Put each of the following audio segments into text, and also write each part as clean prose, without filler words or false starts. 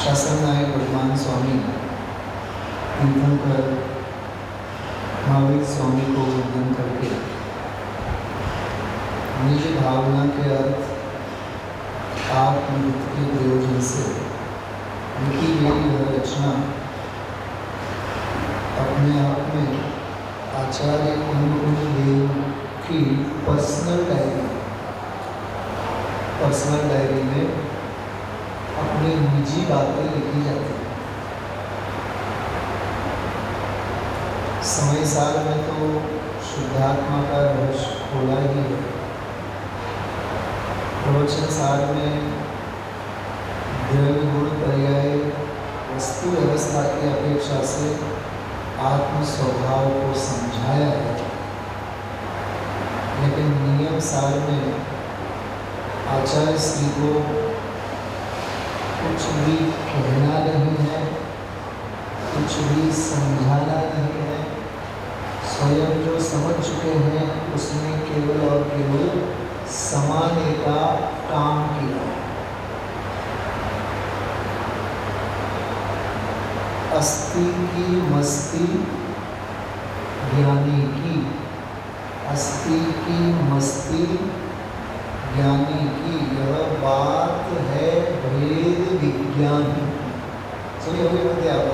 शासन नायक भगवान स्वामी तीर्थंकर महावीर स्वामी को वंदन करके निज भावना के अर्थ आत्मयुक्त के प्रयोजन से लिखी गई यह रचना अपने आप में आचार्य कुंभ देव की पर्सनल डायरी में अपनी निजी बातें लिखी जाती हैं। समय साल में तो शुद्धात्मा का रहस्य खोला ही है। प्रवचन साल में द्रव्य गुण पर्याय वस्तु व्यवस्था की अपेक्षा से आत्म स्वभाव को समझाया है, लेकिन नियम साल में आचार्य श्री को कुछ भी कहना नहीं है, कुछ भी समझाना नहीं है। स्वयं जो समझ चुके हैं उसने केवल और केवल समाने का काम किया। अस्थि की मस्ती ज्ञानी की, अस्थि की मस्ती ज्ञानी की, यह बात है भेद विज्ञान। सुनिए अभी बताइए आप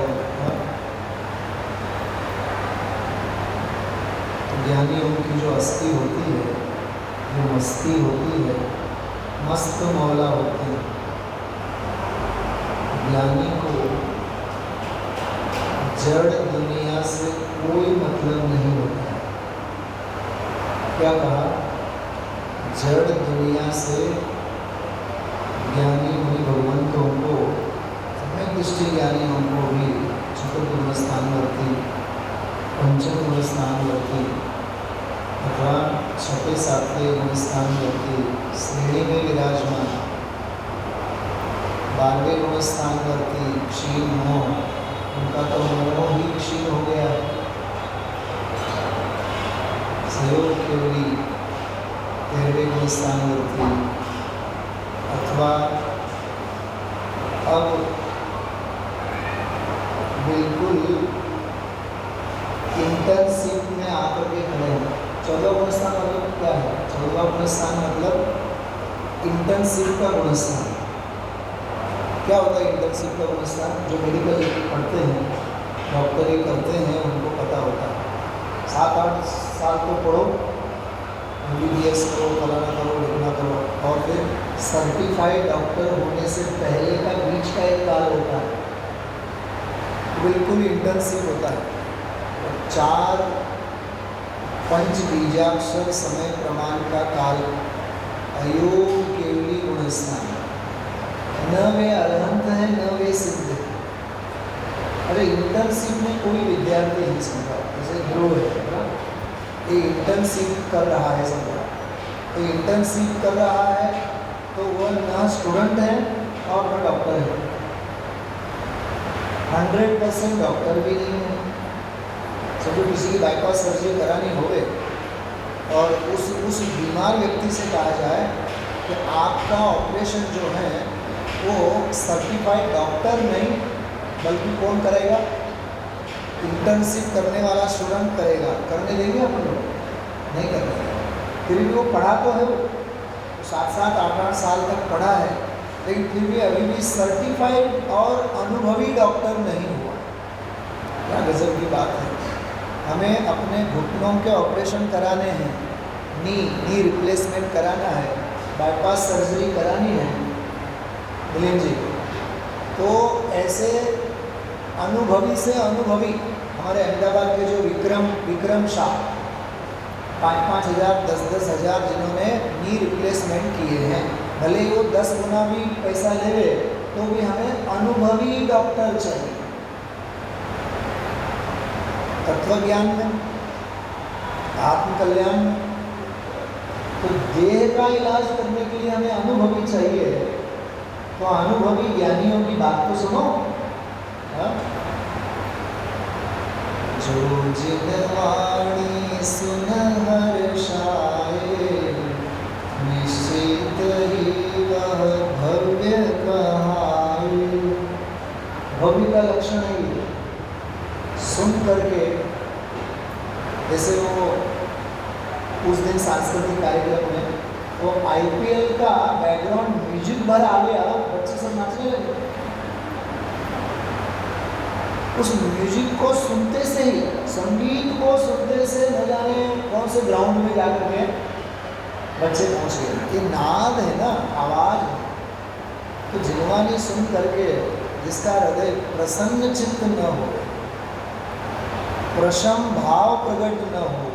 तो ज्ञानियों की जो अस्थि होती है, जो मस्ती होती है, मस्त मौला होते हैं। ज्ञानी को जड़ दुनिया से कोई मतलब नहीं होता है। क्या कहा? जड़ दुनिया से ज्ञानी मुनि भगवंतों को, सम्यक दृष्टि ज्ञानियों को भी चतुर्गुण स्थानवर्ती, पंचम गुण स्थानवर्ती अथवा छठे सातवें गुण स्थानवर्ती श्रेणी में विराजमान, 12वें गुण स्थानवर्ती क्षीण मोह, उनका तो मोह ही क्षीण हो गया। सहयोग केवली 13वें गुण स्थानवर्ती, अथवा अब बिल्कुल इंटर्नशिप में आकर के खड़े हैं। 14वां गुण स्थान मतलब क्या है? 14वां गुण स्थान मतलब इंटर्नशिप का गुण स्थान। क्या होता है इंटर्नशिप का गुण स्थान? जो मेडिकल पढ़ते हैं, डॉक्टरी करते हैं, उनको पता होता है। 7-8 साल तो पढ़ो, MBBS करो, फलाना करो, लिखना करो, और फिर सर्टिफाइड डॉक्टर होने से पहले का बीच का एक काल होता है, बिल्कुल इंटर्नशिप होता है। 4 पंच बीजाक्षर समय प्रमाण का काल, अयोग केवली गुण स्थान। न वे अरहंत है, न वे सिद्ध है। अरे इंटर्नशिप में कोई विद्यार्थी नहीं समझा, जैसे ध्रुव है, ये इंटर्नशिप कर रहा है, समझा, तो इंटर्नशिप कर रहा है तो वह न स्टूडेंट है और न डॉक्टर है, 100% डॉक्टर भी नहीं है। समझो किसी की बाईपास सर्जरी करानी हो और उस बीमार व्यक्ति से कहा जाए कि आपका ऑपरेशन जो है वो सर्टिफाइड डॉक्टर नहीं बल्कि कौन करेगा? इंटर्नशिप करने वाला स्टूडेंट करेगा। करने देंगे अपन लोग? नहीं करने। फिर भी वो पढ़ा तो है, वो 7-7, 8-8 साल तक पढ़ा है, लेकिन फिर भी अभी भी सर्टिफाइड और अनुभवी डॉक्टर नहीं हुआ। क्या गजब की बात है। हमें अपने घुटनों के ऑपरेशन कराने हैं, नी रिप्लेसमेंट कराना है, बाईपास सर्जरी करानी है, मिलिंद जी, तो ऐसे अनुभवी से अनुभवी हमारे अहमदाबाद के जो विक्रम शाह 5-5 हज़ार 10-10 हज़ार जिन्होंने नी रिप्लेसमेंट किए हैं, भले ही वो 10 गुना भी पैसा ले तो भी हमें अनुभवी डॉक्टर चाहिए। तत्व ज्ञान में, आत्म कल्याण में। तो देह का इलाज करने के लिए हमें अनुभवी चाहिए, तो अनुभवी ज्ञानियों की बात तो सुनो। हाँ? जो जिन वाणी सुन हर्षाए, निश्चित ही वह भव्य कहाए। भव्य का लक्षण है ये, सुन करके। जैसे वो उस दिन सांस्कृतिक कार्यक्रम में वो IPL का बैकग्राउंड म्यूजिक भर आ गया, बच्चे सब नाचने लगे। उस म्यूजिक को सुनते से ही, संगीत को सुनते से न जाने कौन से ग्राउंड में जाकर के बच्चे पहुंच गए। ये नाद है ना, आवाज है। तो जिनवानी सुन करके जिसका हृदय प्रसन्न चित्त न हो, प्रशम भाव प्रकट न हो,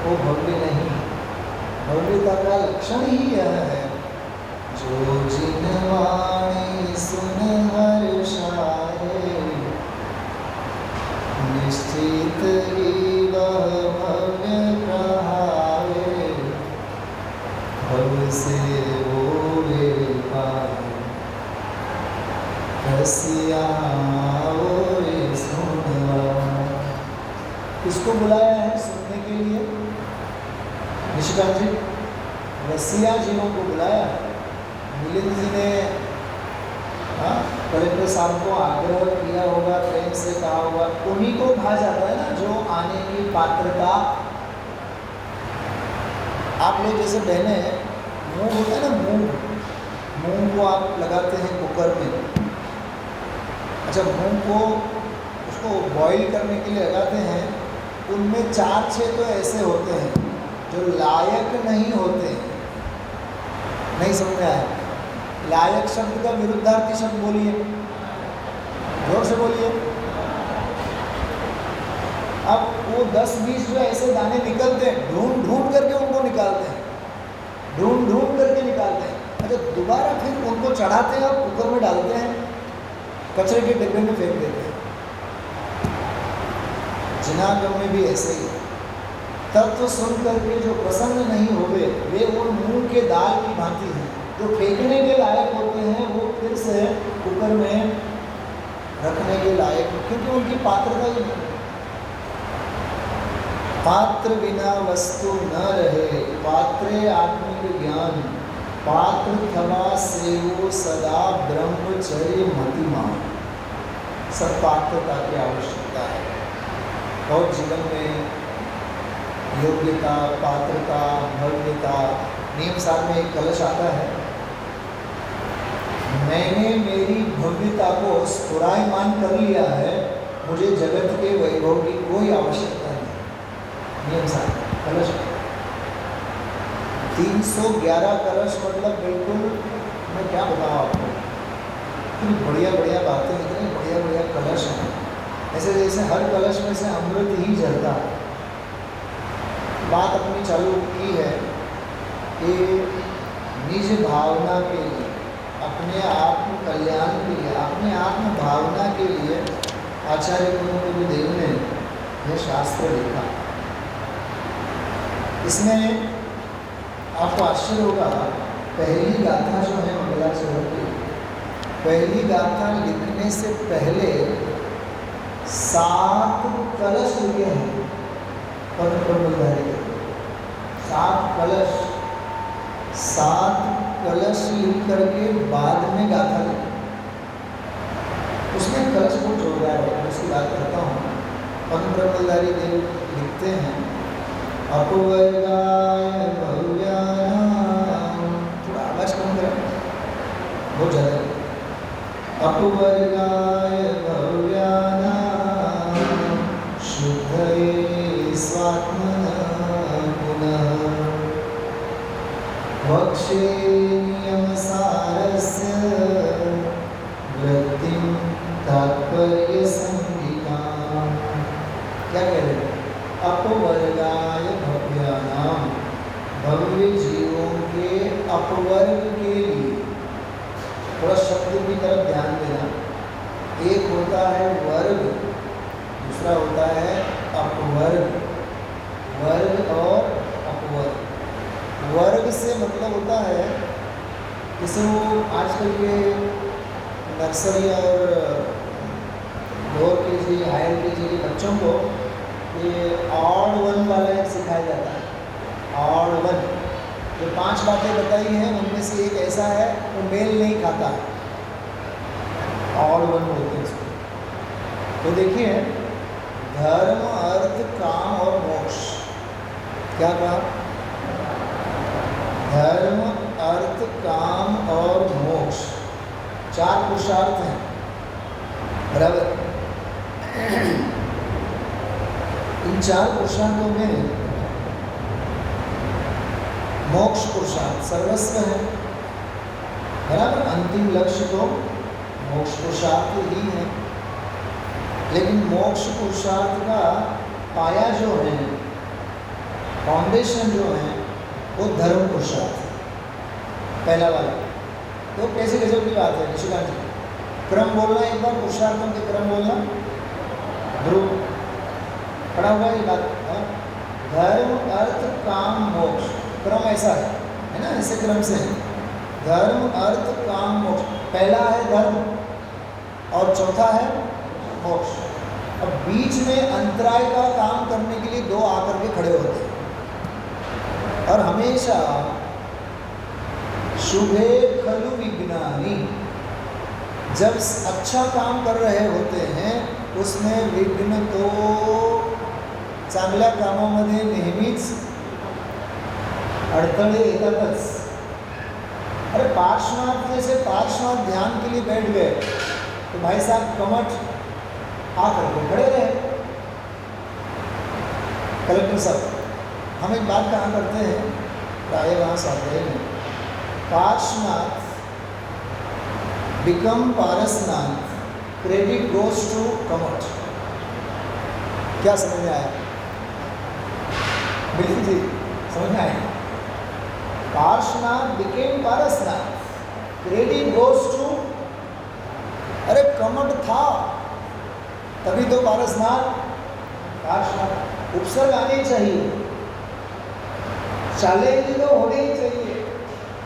वो भव्य नहीं। भव्यता का लक्षण ही यह है, जो जिन वाणी सुन हर्षाए, निश्चित ही वह भव्य कहाए। भव से होवे पार, रसिया ओरे सुनवा। किसको बुलाया है सुनने के लिए? निशिकांत जी, रसिया जिनों को बुलाया। मिलिंद जी ने कलेक्टर साहब को आग्रह किया होगा, प्रेम से कहा होगा, उन्हीं को कहा जाता है ना जो आने की पात्रता। आप लोग जैसे बहने मूंग होता है ना, मूंग को आप लगाते हैं कुकर में। अच्छा, मूंग को उसको बॉईल करने के लिए लगाते हैं, उनमें 4-6 तो ऐसे होते हैं जो लायक नहीं होते। नहीं समझ में आया? लायक शब्द का विरुद्धार्थी शब्द बोलिए, जोर से बोलिए। अब वो 10-20 जो ऐसे दाने निकलते हैं, ढूंढ करके उनको निकालते हैं, ढूंढ करके निकालते हैं। अच्छा, दोबारा फिर उनको चढ़ाते हैं और कुकर में डालते हैं, कचरे के डिब्बे में फेंक देते हैं। जिनागम में भी ऐसे ही। तत्व सुन करके जो प्रसन्न नहीं होवे, वे उन मूंग के दाल की भांति हैं। जो फेंकने के लायक होते हैं वो फिर से कुकर में रखने के लायक, क्योंकि उनकी पात्रता ही नहीं। पात्र बिना वस्तु न रहे, पात्रे आत्मिक ज्ञान, पात्र थवा सेवो सदा ब्रह्मचर्य मतिमान। सब पात्रता की आवश्यकता है। और जीवन में योग्यता, पात्रता, भव्यता। नियम सार में एक कलश आता है, मैंने मेरी भव्यता को स्फुरायमान कर लिया है, मुझे जगत के वैभव की कोई आवश्यकता नहीं। नियम सार कलश 311 कलश, मतलब बिल्कुल, मैं क्या बताऊँ आपको, इतनी बढ़िया बढ़िया बातें, इतने बढ़िया बढ़िया कलश हैं, ऐसे जैसे हर कलश में से अमृत ही झरता है। बात अपनी चालू की है कि निज भावना के लिए, अपने आत्म कल्याण के लिए, अपने आत्म भावना के लिए आचार्य गुरुदेव ने यह शास्त्र लिखा। इसमें आपको आश्चर्य होगा, पहली गाथा जो है मंगलाचरण की, पहली गाथा लिखने से पहले 7 कलश लिखे हैं पद्म प्रबंधधारी। 7 कलश लिख करके बाद में गाथा लिखी। उसमें कलश बहुत जोरदार है, मैं उसकी बात करता हूँ। पद्म प्रबंधधारी देव लिखते हैं, अपवर्गाय भव्यानां, थोड़ा आवाज कम करें, बहुत ज़्यादा। अपवर्गाय भव्यानां शुद्धये स्वात्मनः पुनः, वक्षे नियमसारस्य वृत्तिं तात्पर्य संहितां। क्या कह रहे हैं? अपवर्गाय भव्यानां, भव्य जीवों के अपवर्ग के लिए। थोड़ा शब्द की तरफ ध्यान देना। एक होता है वर्ग, दूसरा जैसे वो आजकल के नर्सरी और लोअर के जी हायर के जी के बच्चों को ये ऑड वन वाला एक सिखाया जाता है। ऑड वन, जो 5 बातें बताई हैं उनमें से एक ऐसा है वो मेल नहीं खाता, ऑड वन बोलते हैं इसको। तो देखिए, धर्म अर्थ काम और मोक्ष, क्या कहा? धर्म अर्थ काम और मोक्ष, 4 पुरुषार्थ हैं, बराबर। इन 4 पुरुषार्थों में मोक्ष पुरुषार्थ सर्वस्व है, बराबर। अंतिम लक्ष्य तो मोक्ष पुरुषार्थ ही है, लेकिन मोक्ष पुरुषार्थ का पाया जो है, फाउंडेशन जो है, वो धर्म पुरुषार्थ है, पहला वाला। तो कैसे गजब की बात है निशिकांत जी, क्रम बोलना एक बार, पुरुषार्थों के क्रम बोलना। ध्रुव पढ़ा होगा ये बात, हाँ? धर्म अर्थ काम मोक्ष, क्रम ऐसा है ना, ऐसे क्रम से है। धर्म अर्थ काम मोक्ष, पहला है धर्म और चौथा है मोक्ष। अब बीच में अंतराय का काम करने के लिए 2 आकर के खड़े होते हैं, और हमेशा शुभे खलु विघ्नानि, जब अच्छा काम कर रहे होते हैं उसमें विघ्न तो चांगल्या कामामध्ये नेहमीच अडथळे येतातच। अरे पार्श्वनाथ जैसे पार्श्वनाथ ध्यान के लिए बैठ गए तो भाई साहब कमठ आकर के खड़े रहे। कलेक्टर साहब, हम एक बात कहा करते हैं प्राय वहाँ स्वाध्याय में, Parshvanath become Parasnath, credit goes to Kamath. क्या समझ में आया? बिल्कुल जी, समझ में आया। Parshvanath became Parasnath, credit goes to, अरे कमठ था तभी तो पारसनाथ पार्श्वनाथ। उपसर्ग आने चाहिए, चैलेंज तो होने ही चाहिए।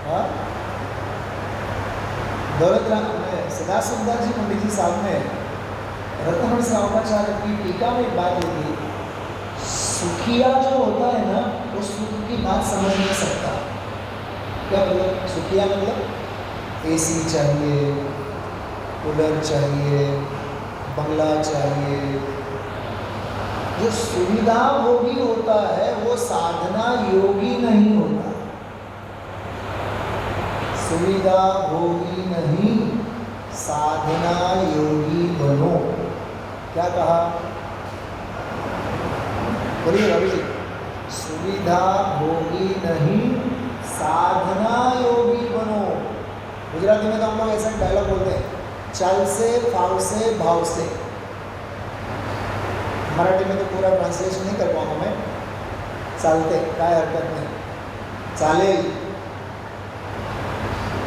हाँ, दौलत राम सदाशिवदास जी पंडित जी साहब ने रत्नमणि श्रावणाचार्य की टीका में एक बात लिखी, सुखिया जो होता है ना, वो सुख की बात समझ नहीं सकता। क्या मतलब सुखिया? मतलब एसी चाहिए, कूलर चाहिए, बंगला चाहिए। जो सुविधा भोगी होता है वो साधना योगी नहीं होता। सुविधा भोगी नहीं, साधना योगी बनो। क्या कहा? बोलिए रवि जी। सुविधा भोगी नहीं, साधना योगी बनो। गुजराती में तो हम लोग ऐसा डायलॉग बोलते हैं, चल से, फाव से, भाव से। मराठी में तो पूरा ट्रांसलेशन नहीं कर पाऊंगा मैं। चलते काय हरकत नहीं, चालेल।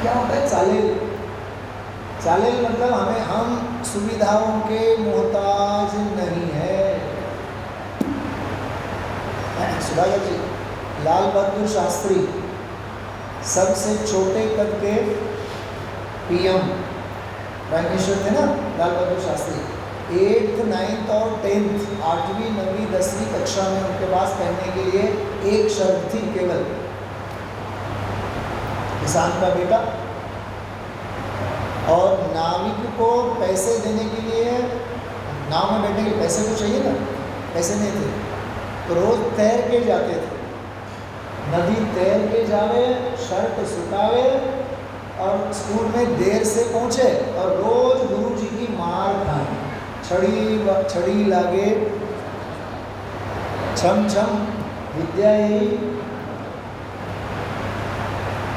क्या होता है चालेल? चालेल मतलब हम सुविधाओं के मोहताज नहीं है। सुधाकर जी, लाल बहादुर शास्त्री सबसे छोटे कद के पीएम प्राइम मिनिस्टर थे ना, लाल बहादुर शास्त्री। 8th, 9th और 10th, 8वीं 9वीं 10वीं कक्षा में उनके पास पढ़ने के लिए एक शर्त थी केवल, किसान का बेटा। और नाविक को पैसे देने के लिए, नाव में बैठने के लिए पैसे तो चाहिए ना, पैसे नहीं थे तो रोज तैर के जाते थे, नदी तैर के जावे, शर्ट सुखावे और स्कूल में देर से पहुँचे और रोज गुरुजी की मार खाए। छड़ी लागे छम छम विद्या यही।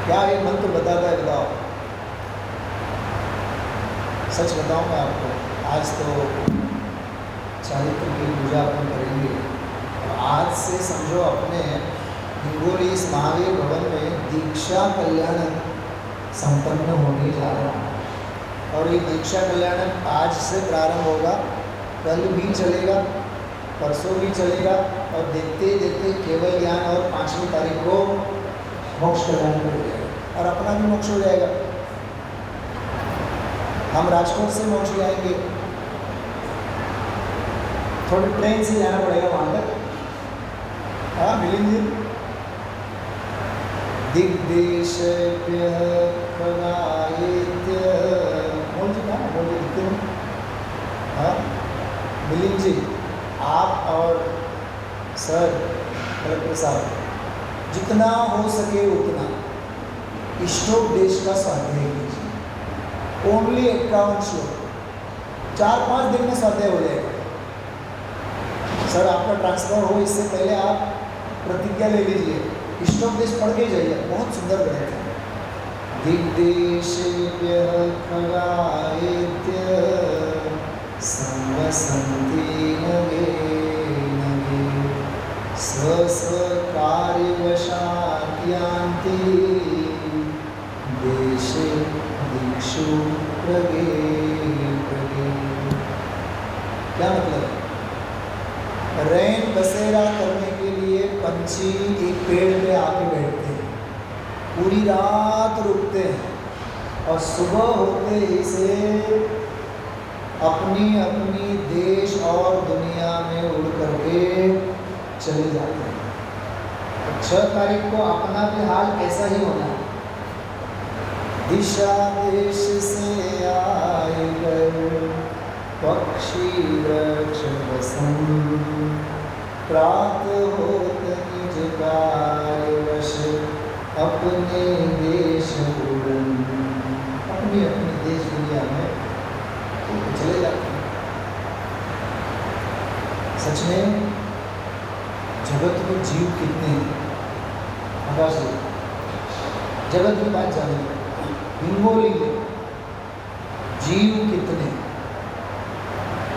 क्या ये मंत्र बताता है बताओ? सच बताऊं मैं आपको, आज तो चारित्र की पूजा अपन करेंगे और आज से समझो अपने हिंगोली इस महावीर भवन में दीक्षा कल्याण संपन्न होने जा रहा है। और ये दीक्षा कल्याण आज से प्रारंभ होगा, कल भी चलेगा, परसों भी चलेगा और देखते देखते केवल ज्ञान और 5वीं तारीख को मोक्ष कल्याण हो जाएगा और अपना भी मोक्ष हो जाएगा। हम राजकोट से मोची आएंगे, थोड़ी ट्रेन से जाना पड़ेगा वहाँ तक। हाँ मिलेंगे। दिग्देशेभ्यः खगायेत्य बोल जी ना बोल जी लिखते हैं। हाँ मिलिंद जी, आप और सर कलेक्टर साहब जितना हो सके उतना इष्टोपदेश का स्वाध्याय कीजिए। ओनली 51 श्लोक, 4-5 दिन में स्वाध्याय हो जाएगा। सर आपका ट्रांसफर हो इससे पहले आप प्रतिज्ञा ले लीजिए, इष्टोपदेश पढ़ के जाइए, बहुत सुंदर गणित है। दिग्देशेभ्यः खगायेत्य संवसन्ति नगे नगे स्वस्वकार्यवशात् यान्ति देशे दिक्षु प्रगे प्रगे। क्या मतलब है? रैन बसेरा करने के लिए पंछी एक पेड़ पे आके बैठते हैं, पूरी रात रुकते हैं और सुबह होते ही से अपनी अपनी देश और दुनिया में उड़ करके चले जाते हैं। 6 तारीख को अपना भी हाल ऐसा ही होना है। दिशा देश से आए गए पक्षी वृक्ष बसन, प्रात होत निज कार्यवश अपने देश उड़न। अपनी अपनी देश दुनिया में चले जाते हैं। सच में जगत में जीव कितने हैं? आकाश जगत की बात जाने हिंगोली में जीव कितने,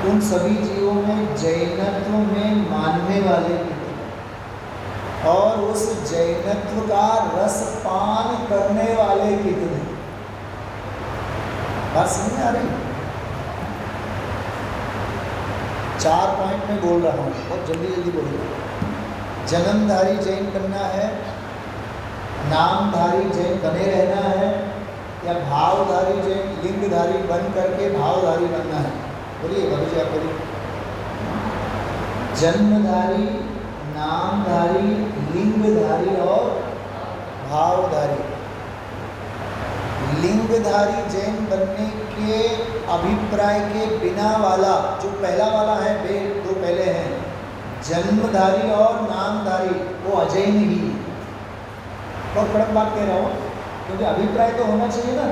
उन सभी जीवों में जैनत्व में मानने वाले कितने, और उस जैनत्व का रस पान करने वाले कितने। बात समझ में आ रही? 4 पॉइंट में बोल रहा हूँ, बहुत जल्दी जल्दी बोलूँगा। जन्मधारी जैन बनना है, नामधारी जैन बने रहना है, या भावधारी जैन लिंगधारी बन करके भावधारी बनना है? बोलिए बाबू जी, आप बोलिए। जन्मधारी, नामधारी, लिंगधारी और भावधारी। लिंगधारी जैन बनने के अभिप्राय के बिना वाला जो पहला वाला है, वे 2 पहले हैं, जन्मधारी और नामधारी, वो अजैन ही। बहुत कड़क बात कह रहा हूँ, क्योंकि अभिप्राय तो होना चाहिए ना।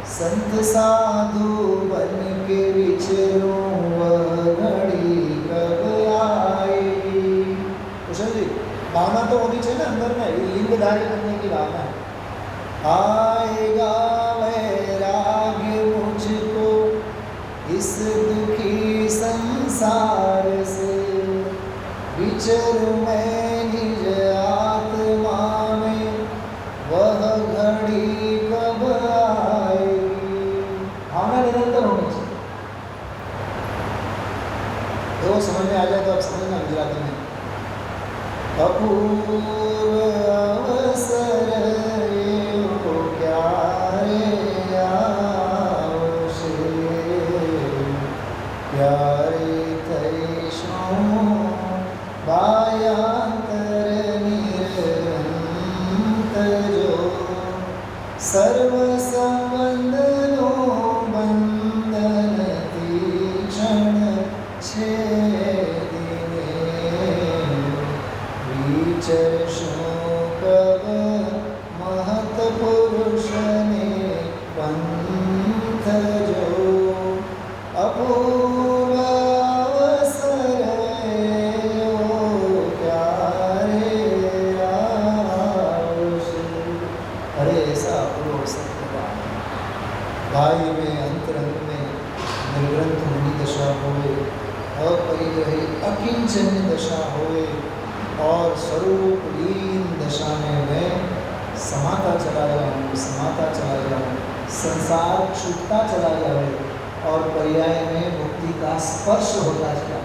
संत साधु बन के विचरूं वह घड़ी कब आएगी। कुशल जी, भावना तो होनी चाहिए ना अंदर में, लिंगधारी बनने की भावना है। आएगा वैराग्य मुझको इस दुखी संसार से, विचरूं मैं निज आत्मा में वह घड़ी कब आएगी। भावना निरंतर होनी चाहिए। तो समझ में आ जाए तो आप समझना गुजराती में। अपूर्व अवसर यो क्यारे आवशे, प्यारे थैशो बायांतर निरंतर जो, सर्व संबंधनो बंधन तीक्षण छेदिने, विचरशो कब महत पुरुष ने पंथ जो, अपूर्व अवसर यो क्यारे आवशे। अरे ऐसा अपूर्व अवसर भाई में अंतरंग में निर्ग्रंथ मुनि दशा होए, अपरिग्रही अकिंचन दशा होए, और स्वरूप लीन दशा में मैं समाता चला जाऊँ, संसार छूटता चला जाए और पर्याय में मुक्ति का स्पर्श होता जाए।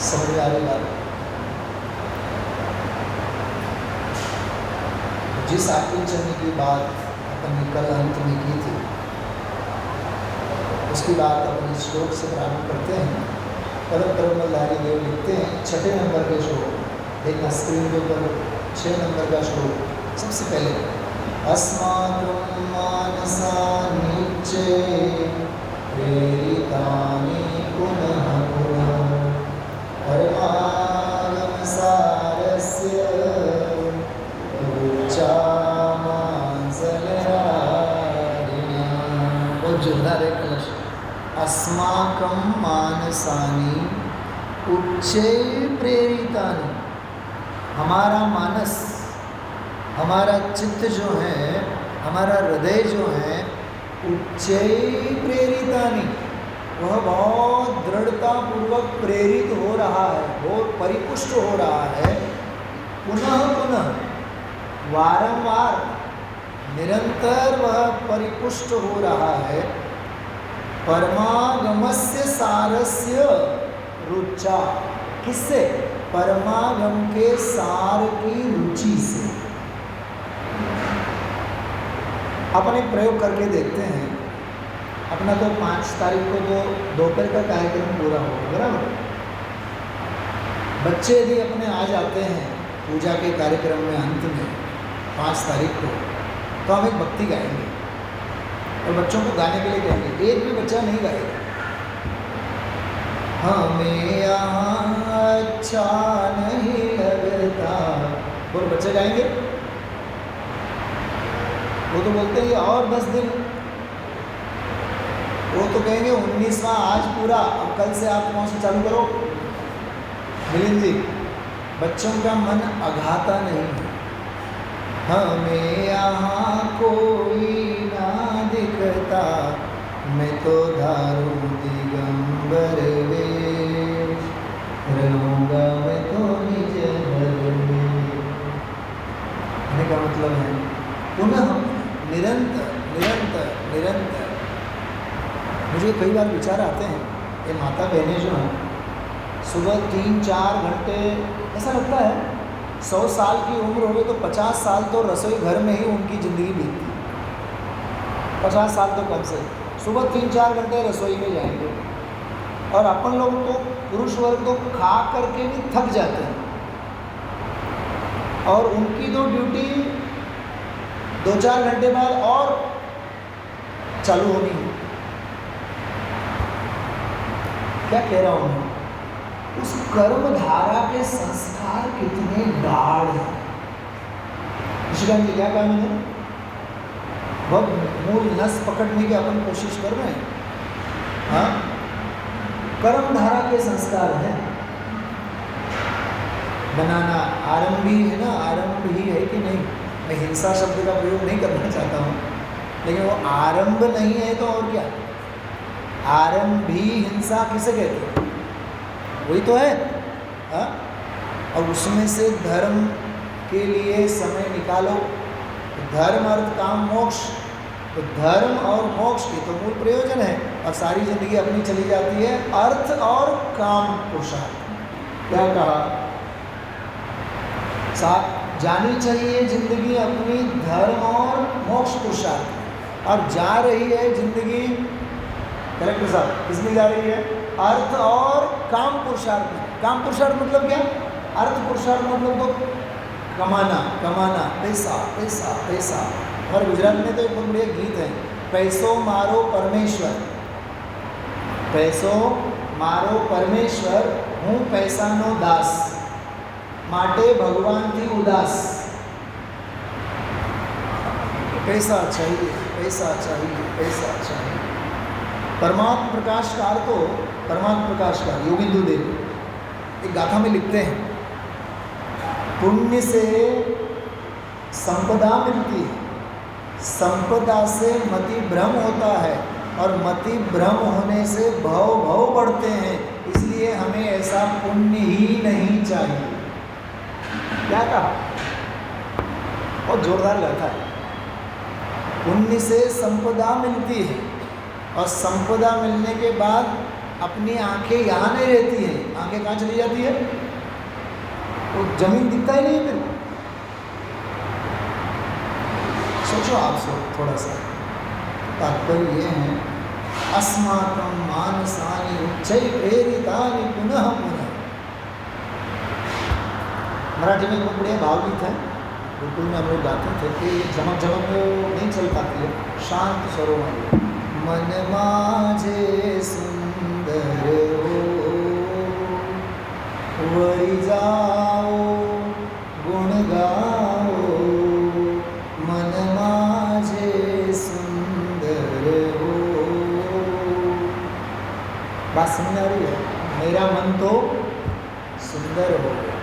समझ में आ रही बात? जिस आकिंचन की बात अपन ने कल अंत में की थी, उसकी बात अपन इस श्लोक से प्रारंभ करते हैं। परम परमधारी देव लिखते हैं 6 नंबर के श्लोक, देखना स्क्रीन के ऊपर 6 नंबर का श्लोक। सबसे पहले अस्माकं मानसानीच्चे प्रेरितानि पुनः पुनः परमागमसारस्य रुचामांसलहारिणा। बहुत जोरदार है कलश। अस्माकं मानसानि उच्चै प्रेरितानि, हमारा मानस, हमारा चित्त जो है, हमारा हृदय जो है, उच्चै प्रेरितानि, वह बहुत दृढ़तापूर्वक प्रेरित हो रहा है, बहुत परिपुष्ट हो रहा है। पुनः पुनः, वारंवार, निरंतर वह परिपुष्ट हो रहा है। परमागमस्य सारस्य रुचा, किससे? परमागम के सार की रुचि से। अपन एक प्रयोग करके देखते हैं। अपना तो 5 तारीख को तो दोपहर का कार्यक्रम पूरा होगा, बराबर। बच्चे यदि अपने आ जाते हैं पूजा के कार्यक्रम में अंत में 5 तारीख को, तो हम एक भक्ति गाएंगे और बच्चों को गाने के लिए कहेंगे। एक भी बच्चा नहीं गाएगा। हमें यहाँ अच्छा नहीं लगता, बोलो बच्चे गाएंगे। वो तो बोलते हैं और 10 दिन, वो तो कहेंगे 19वां आज पूरा, अब कल से आप वहाँ से चालू करो। मिलिंद जी, बच्चों का मन अघाता नहीं है। हमें यहाँ कोई ना दिखता, मैं तो धारू दिगंबर वेश, रहूँगा मैं तो निज घर में। कहने का मतलब है पुनः निरंतर निरंतर निरंतर। मुझे कई बार विचार आते हैं, ये माता बहनें जो हैं सुबह 3-4 घंटे, ऐसा लगता है 100 साल की उम्र हो गई तो 50 साल तो रसोई घर में ही उनकी ज़िंदगी बीतती। 50 साल तो कम से, सुबह 3-4 घंटे रसोई में जाएंगे। और अपन लोग तो पुरुष वर्ग तो खा करके भी थक जाते हैं, और उनकी तो ड्यूटी 2-4 घंटे बाद और चालू होनी है। क्या कह रहा हूँ मैं? उस कर्म धारा के संस्कार कितने गाढ़ हैं। ऋषिकांत जी क्या कहा मैंने? बहुत मूल नस पकड़ने की अपन कोशिश कर रहे हैं। हाँ, कर्म धारा के संस्कार हैं। बनाना आरंभी है ना, आरंभ ही है कि नहीं? मैं हिंसा शब्द का प्रयोग नहीं करना चाहता हूँ, लेकिन वो आरंभ नहीं है तो और क्या? आरंभी हिंसा किसे कहते हैं? वही तो है। हाँ, और उसमें से धर्म के लिए समय निकालो। धर्म अर्थ काम मोक्ष, तो धर्म और मोक्ष के तो मूल प्रयोजन है, और सारी जिंदगी अपनी चली जाती है अर्थ और काम पुरुषार्थ। क्या कहा? साथ जानी चाहिए जिंदगी अपनी धर्म और मोक्ष पुरुषार्थ, और जा रही है जिंदगी, करेक्ट साहब, किसमें जा रही है? अर्थ और काम पुरुषार्थ में। काम पुरुषार्थ मतलब क्या? अर्थ पुरुषार्थ मतलब तो कमाना, कमाना, पैसा पैसा पैसा। हमारे गुजरात में तो एक बहुत बढ़िया गीत है, पैसो मारो परमेश्वर, पैसो मारो परमेश्वर, हूँ पैसानो दास, माटे भगवान थी उदास। पैसा चाहिए, पैसा चाहिए, पैसा चाहिए। परमात्म प्रकाशकार तो, परमात्म प्रकाशकार योगिंदु देव एक गाथा में लिखते हैं, पुण्य से संपदा मिलती है, संपदा से मति भ्रम होता है, और मति भ्रम होने से भव भव बढ़ते हैं। इसलिए हमें ऐसा पुण्य ही नहीं चाहिए। क्या कहा? बहुत जोरदार गाथा है। पुण्य से संपदा मिलती है, और संपदा मिलने के बाद अपनी आंखें यहाँ नहीं रहती हैं। आंखें कहाँ चली जाती है? वो जमीन दिखता ही नहीं है। सोचो आप थोड़ा सा। तात्पर्य ये है, अस्माकं मानसानि उच्चैः प्रेरितानि पुनः पुनः। मराठी में बहुत बढ़िया भावगीत है, बिल्कुल में हम लोग गाते थे कि झमक झमक में नहीं चल पाती है, शांत स्वरों में। मन माझे सुंदर हो वरी जाओ गुण गाओ, मन माझे सुंदर हो। बात समझ आ रही है? मेरा मन तो सुंदर हो गया।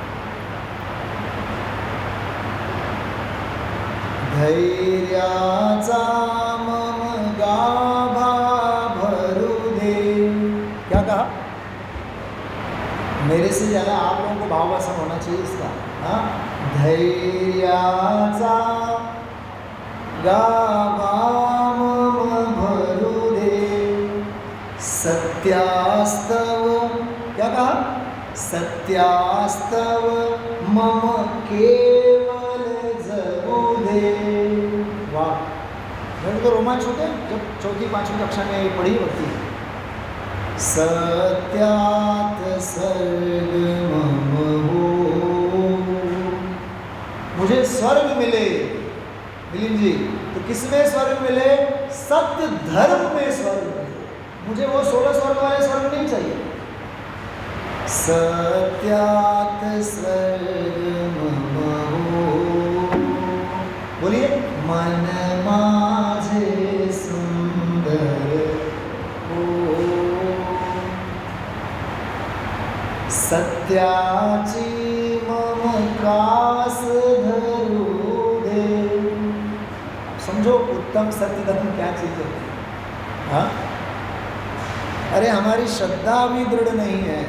धैर्याचा मम गाभा भरू दे। क्या कहा? मेरे से ज़्यादा आप लोगों को भाववासन होना चाहिए इसका। हाँ, धैर्याचा गाभा मम भरू दे, सत्यास्तव। क्या कहा? सत्यास्तव मम केवल जगू दे। वाह, मेरे तो रोमांच होते हैं जब चौथी पांचवी कक्षा में ये पढ़ी होती है। सत्यात सर्ग मम हो, मुझे स्वर्ग मिले। मिलिंद जी, तो किसमें स्वर्ग मिले? सत्य धर्म में स्वर्ग मिले। मुझे वो 16 स्वर्ग वाले स्वर्ग नहीं चाहिए। सत्यात स्वर्ग मम हो, बोलिए। मन माझे सुंदर हो, सत्याची मम कास धरू दे। समझो उत्तम सत्य धर्म क्या चीज है? हाँ, अरे हमारी श्रद्धा भी दृढ़ नहीं है।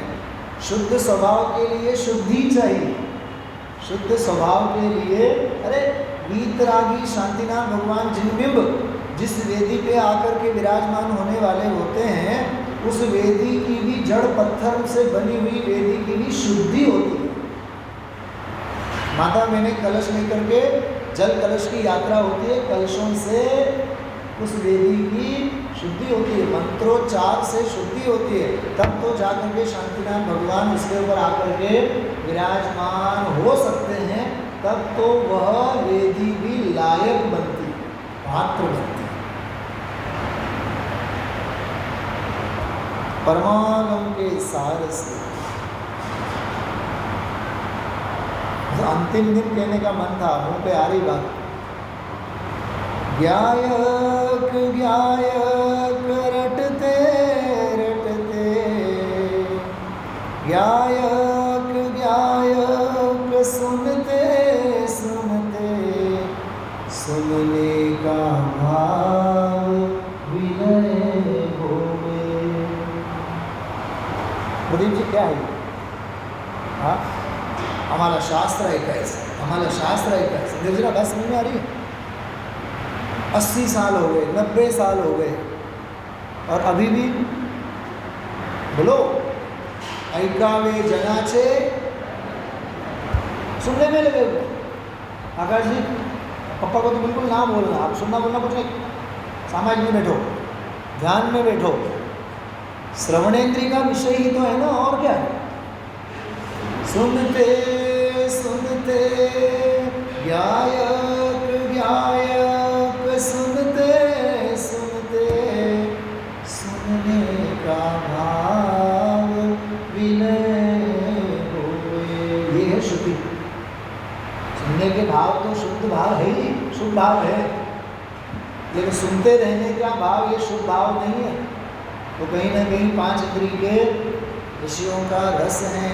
शुद्ध स्वभाव के लिए शुद्धि चाहिए। शुद्ध स्वभाव के लिए, अरे वीतरागी शांतिनाथ भगवान जिनबिंब जिस वेदी पे आकर के विराजमान होने वाले होते हैं, उस वेदी की भी जड़ पत्थर से बनी हुई वेदी की भी शुद्धि होती है। माता मैंने कलश लेकर के, जल कलश की यात्रा होती है, कलशों से उस वेदी की शुद्धि होती है, मंत्रोच्चार से शुद्धि होती है, तब तो जाकर के शांतिनाथ भगवान उसके ऊपर आकर के विराजमान हो सकते हैं। तब तो वह वेदी भी लायक बनती है, पात्र बनती है। परमागम के सार से अंतिम दिन कहने का मन था, मुंह पे आ रही बात। ज्ञायक ज्ञायक रटते रटते, ज्ञायक ज्ञायक सुनते सुनते, सुनने का भाव विनय हो गए। प्रदीप जी क्या है? हाँ, हमारा शास्त्र है कैसे? हमारा शास्त्र है कैसे? निर्जरा बात समझ में आ रही है? 80 साल हो गए, 90 साल हो गए, और अभी भी बोलो ऐकावे जनाचे सुनने में लगे हुए। आकाश जी, पापा को तो बिल्कुल ना बोलना, आप सुनना बोलना कुछ नहीं, समाज में बैठो, ध्यान में बैठो। श्रवणेंद्रिय का विषय ही तो है ना, और क्या है? सुनते सुनते ज्ञायक ज्ञायक सुनते सुनते, सुनने का भाव विनय होए। ये है शुद्धि। सुनने के भाव तो शुद्ध भाव है ही, शुद्ध भाव है, लेकिन सुनते रहने का भाव ये शुद्ध भाव नहीं है। तो कहीं ना कहीं 5 इंद्रिय के विषयों का रस है।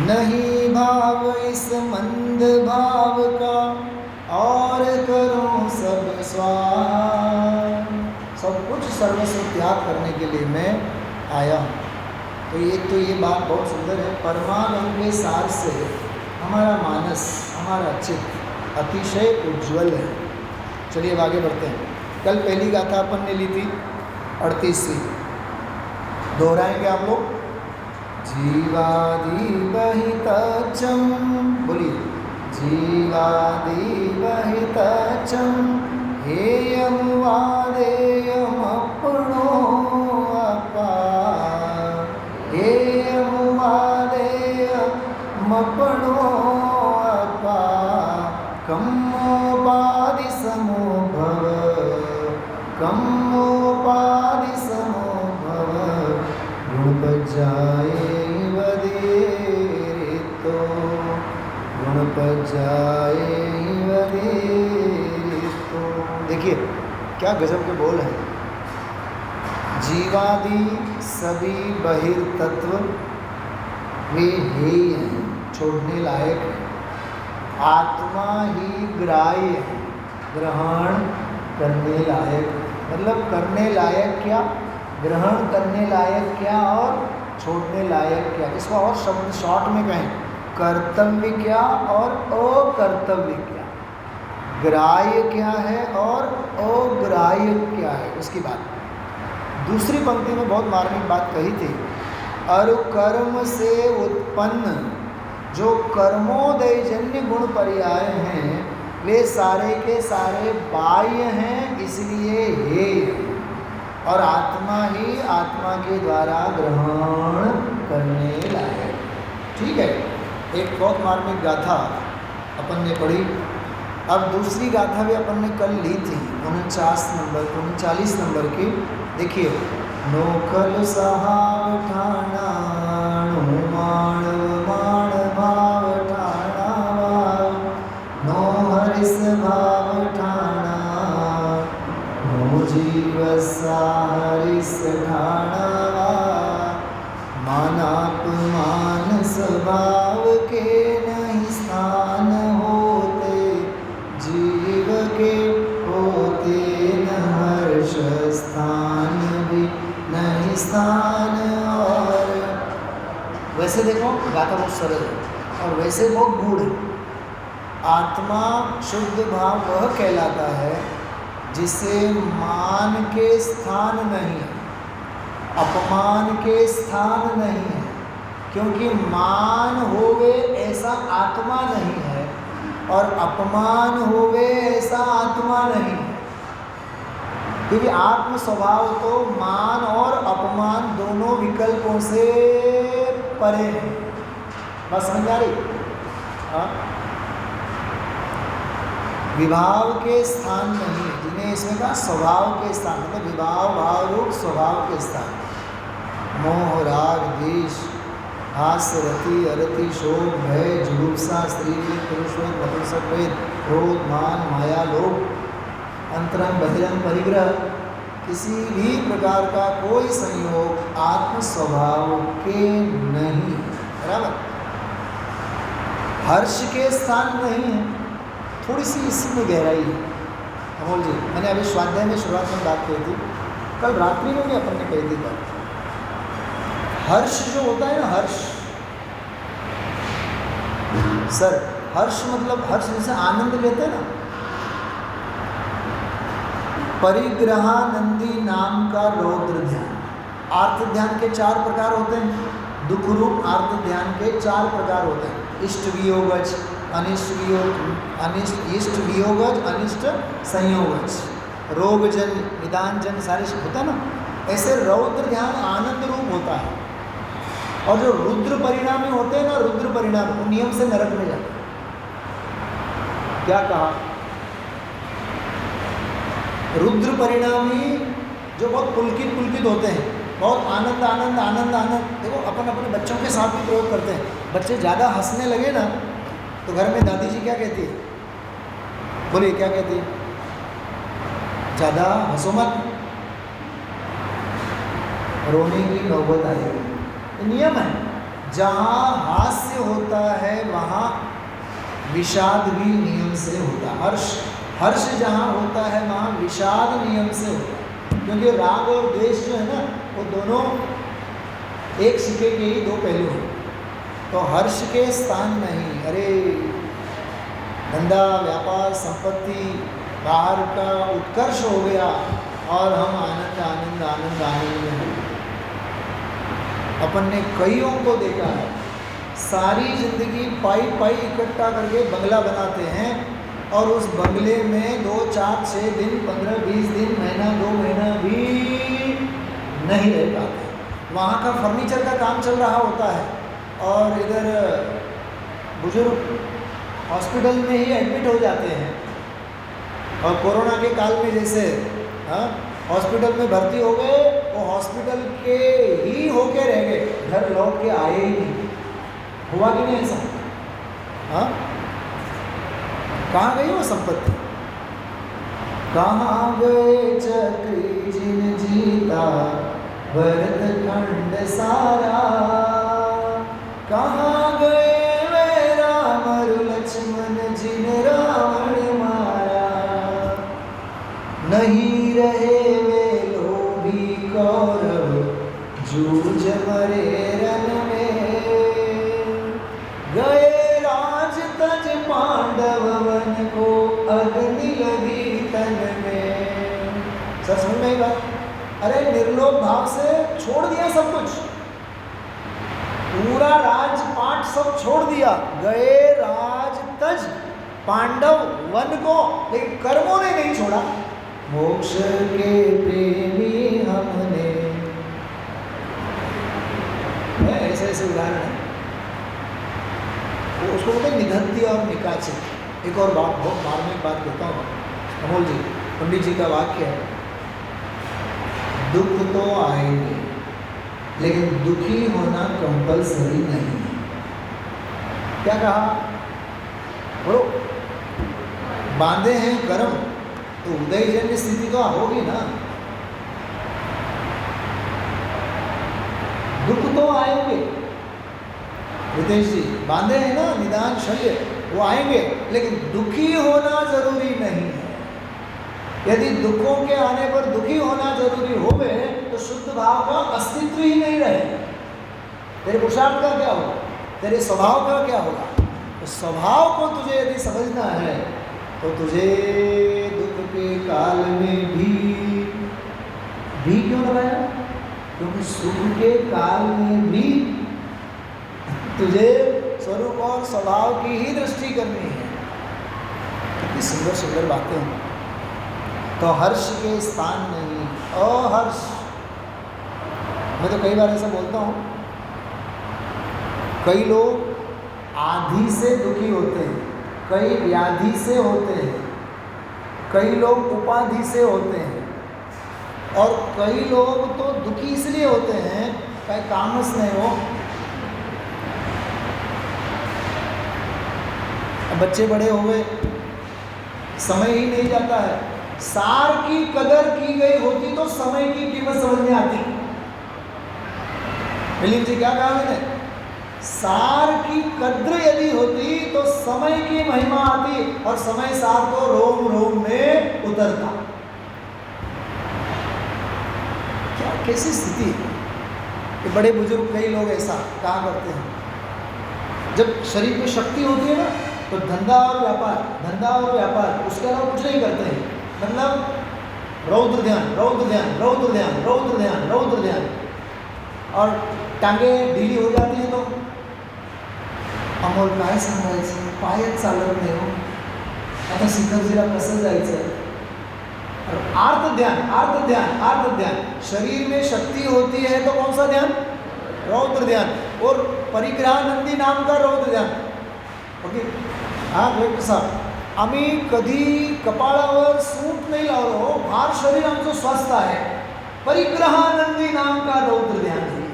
नहीं भाव इस मंद भाव का, और करूं सब स्वार। सब कुछ सर्वस्व त्याग करने के लिए मैं आया हूँ। तो ये बात बहुत सुंदर है। परमानंद के सार से हमारा मानस, हमारा चित्त अतिशय उज्ज्वल है। चलिए अब आगे बढ़ते हैं। कल पहली गाथा अपन ने ली थी 38वीं, दोहराएंगे आप लोग। जीवादि बहितचम, बोलिए। जीवादिवहितचं हेयं वादेयमपणो अपार हेयं वादेयमपणो अपार कम्मोपाधिसमो भव कम्मोपाधिसमो भव गुणपज्जाये वदेरितो गुणपज्जाये वदेरितो। देखिए क्या गजब के बोल हैं। जीवादि सभी बहिर्तत्व वे हेय हैं, छोड़ने लायक हैं। आत्मा ही ग्राह्य है, ग्रहण करने लायक। मतलब करने लायक क्या, ग्रहण करने लायक क्या और छोड़ने लायक क्या। इसको और शब्द शॉर्ट में कहें, कर्तव्य क्या और अकर्तव्य क्या, ग्राह्य क्या है और अग्राह्य क्या है। उसकी बात दूसरी पंक्ति में बहुत मार्मिक बात कही थी। और कर्म से उत्पन्न जो कर्मोदयजन्य गुण पर्याय हैं वे सारे के सारे बाह्य हैं, इसलिए हेय हैं। और आत्मा ही आत्मा के द्वारा ग्रहण करने लायक। ठीक है, एक बहुत मार्मिक गाथा अपन ने पढ़ी। अब दूसरी गाथा भी अपन ने कल ली थी 39 नंबर की। देखिए, नोखल सहाव ठाणा मान मान भाव ठाणा नो हरिस भाव ठाणा नो जीव हरिस ठाणा मानापमान स्वभाव के नहीं स्थान होते जीव के होते न हर्ष स्थान भी नहीं स्थान। और वैसे देखो गाथा बहुत सरल है और वैसे बहुत गूढ़ है। आत्मा शुद्ध भाव वह कहलाता है जिसे मान के स्थान नहीं है, अपमान के स्थान नहीं है। क्योंकि मान होवे ऐसा आत्मा नहीं है और अपमान होवे ऐसा आत्मा नहीं है। क्योंकि आत्म स्वभाव तो मान और अपमान दोनों विकल्पों से परे है। बस समझ आ रही? हाँ, विभाव के स्थान नहीं, जिन्हें इसमें कहा स्वभाव के स्थान, मतलब विभाव भाव रूप स्वभाव के स्थान। मोह राग द्वेष हास्य रति अरति शोक भय जुगुप्सा स्त्री पुरुषों नपुंसकवेद क्रोध मान माया लोभ अंतरंग बहिरंग परिग्रह, किसी भी प्रकार का कोई संयोग आत्म स्वभाव के नहीं। बराबर, हर्ष के स्थान नहीं है। थोड़ी सी इसमें गहराई है अमोल जी। मैंने अभी स्वाध्याय में शुरुआत में बात कही थी, कल रात्रि में भी अपन ने कही थी बात। हर्ष जो होता है ना, हर्ष सर, हर्ष मतलब हर्ष जैसे आनंद लेते हैं ना। परिग्रहानंदी नाम का रौद्र ध्यान, आर्त ध्यान के 4 प्रकार होते हैं। दुख रूप आर्त ध्यान के 4 प्रकार होते हैं। इष्ट वियोगज, अनिष्ट वियोगज, अनिष्ट संयोगज, रोगजन निदानजन सारे होता है ना। ऐसे रौद्र ध्यान आनंद रूप होता है। और जो रुद्र परिणामी होते हैं ना, रुद्र परिणाम वो नियम से नरक में जाते हैं। क्या कहा? रुद्र परिणामी जो बहुत पुलकित होते हैं, बहुत आनंद आनंद आनंद आनंद। देखो अपन अपने बच्चों के साथ भी प्रयोग करते हैं। बच्चे ज़्यादा हंसने लगे ना तो घर में दादी जी क्या कहती है? बोलिए क्या कहती है? ज़्यादा हंसो मत, रोने की नौबत आएगी। नियम है, जहाँ हास्य होता है वहाँ विषाद भी नियम से होता है। हर्ष जहाँ होता है वहाँ विषाद नियम से होता है। क्योंकि राग और द्वेष जो है ना, वो दोनों एक सिक्के के ही 2 पहलू हैं। तो हर्ष के स्थान नहीं। अरे धंधा व्यापार संपत्ति बाहर का उत्कर्ष हो गया और हम आनंद आनंद आनंद आनंद में हैं। अपन ने कईयों को देखा है, सारी ज़िंदगी पाई पाई इकट्ठा करके बंगला बनाते हैं और उस बंगले में 2, 4, 6 दिन, 15, 20 दिन, महीना 2 महीना भी नहीं रह पाते। वहाँ का फर्नीचर का काम चल रहा होता है और इधर बुजुर्ग हॉस्पिटल में ही एडमिट हो जाते हैं। और कोरोना के काल में जैसे हॉस्पिटल में भर्ती हो गए, वो हॉस्पिटल के ही होके रह गए, घर लौट के आए ही नहीं। हुआ कि नहीं ऐसा? कहाँ गई वो संपत्ति? कहाँ गए चक्री जिन जीता भरत खंड सारा, कहाँ गए वे राम और लक्ष्मण जिन रावण मारा, नहीं रहे वे लोभी कौरव जूझ मरे रन में, गए राज तज पांडव वन को अग्नि लगी तन में। सर समझ में आई बात? अरे निर्लोभ भाव से छोड़ दिया सब कुछ, पूरा राजपाट सब छोड़ दिया, गए राज तज पांडव वन को, लेकिन कर्मों ने नहीं छोड़ा। मोक्ष के प्रेमी हमने, ऐसे ऐसे उदाहरण है। वो उसको बोलते निधंती और निकाचित। एक और बात, बहुत मार्मिक बात कहता हूँ, अमोल जी, पंडित जी का वाक्य है, दुख तो आएंगे लेकिन दुखी होना कंपलसरी नहीं है। क्या कहा? बोलो। बांधे हैं कर्म तो उदयजन्य स्थिति तो होगी ना। दुख तो आएंगे, रितेश जी, बांधे हैं ना निदान शल्य, वो आएंगे, लेकिन दुखी होना जरूरी नहीं है। यदि दुखों के आने पर दुखी होना जरूरी होवे तो शुद्ध भाव का अस्तित्व ही नहीं रहे। तेरे पुरुषार्थ का क्या होगा? तेरे स्वभाव का क्या होगा? तो स्वभाव को तुझे यदि समझना है तो तुझे दुख के काल में भी क्यों लगाया? क्योंकि सुख के काल में भी तुझे स्वरूप और स्वभाव की ही दृष्टि करनी है। कितनी सुंदर सुंदर बातें हैं। तो हर्ष के स्थान नहीं, अहर्ष। मैं तो कई बार ऐसा बोलता हूँ, कई लोग आधि से दुखी होते हैं, कई व्याधि से होते हैं, कई लोग उपाधि से होते हैं, और कई लोग तो दुखी इसलिए होते हैं कहीं कामस नहीं हो। बच्चे बड़े हो गए, समय ही नहीं जाता है। सार की कदर की गई होती तो समय की कीमत समझ में आती। मिलिंद जी क्या कहा मैंने? सार की कद्र यदि होती तो समय की महिमा आती, और समय सार को रोम रोम में उतरता। क्या कैसी स्थिति है कि बड़े बुजुर्ग कई लोग ऐसा कहा करते हैं, जब शरीर में शक्ति होती है ना तो धंधा और व्यापार, उसके अलावा कुछ नहीं करते हैं। मतलब रौद्र ध्यान, रौद्र ध्यान, रौद्र ध्यान, रौद्र ध्यान, रौद्र ध्यान, और टांगे ढीली हो जाती हैं तो अमोल काय सांगायचं, पायच चालत नाही हो, आता शिखरजीला कसं जायचं। आर्त ध्यान, आर्त ध्यान, आर्त ध्यान। शरीर में शक्ति होती है तो कौन सा ध्यान? रौद्र ध्यान। और परिग्रहानंदी नाम का रौद्र ध्यान। ओके, हाँ डॉक्टर साहेब, आम्ही कधी कपाळावर सूट नाही लावलो, फार शरीर आमचं स्वस्थ आहे, परिग्रहानंदी नाम का रौद्र ध्यान है।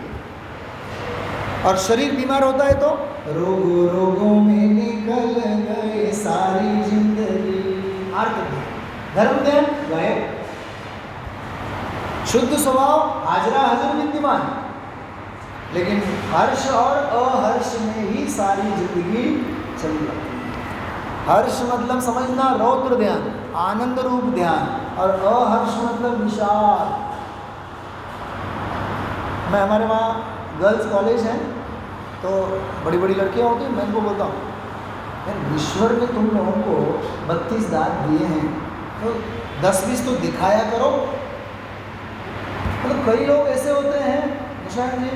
और शरीर बीमार होता है तो रोगों रोगों में निकल गए सारी जिंदगी, आर्त ध्यान। धर्म ध्यान गायब। शुद्ध स्वभाव हाजरा हाजिर विद्यमान, लेकिन हर्ष और अहर्ष में ही सारी जिंदगी चल जाती है। हर्ष मतलब समझना रौद्र ध्यान, आनंद रूप ध्यान, और अहर्ष मतलब विषाद। मैं हमारे वहाँ गर्ल्स कॉलेज है तो बड़ी बड़ी लड़कियाँ होती हैं, मैं उनको बोलता हूँ यार ईश्वर ने तुम लोगों को 32 दांत दिए हैं तो 10-20 तो दिखाया करो। मतलब कई लोग ऐसे होते हैं, निशांत जी,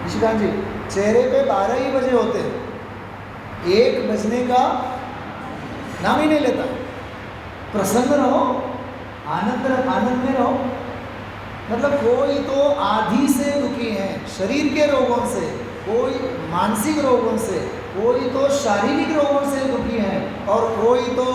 निशिकांत जी, चेहरे पे 12 ही बजे होते हैं, 1 बजने का नाम ही नहीं लेता। प्रसन्न रहो, आनंद में रहो। मतलब कोई तो आदि से दुखी है, शरीर के रोगों से, कोई मानसिक रोगों से, कोई तो शारीरिक रोगों से दुखी है, और कोई तो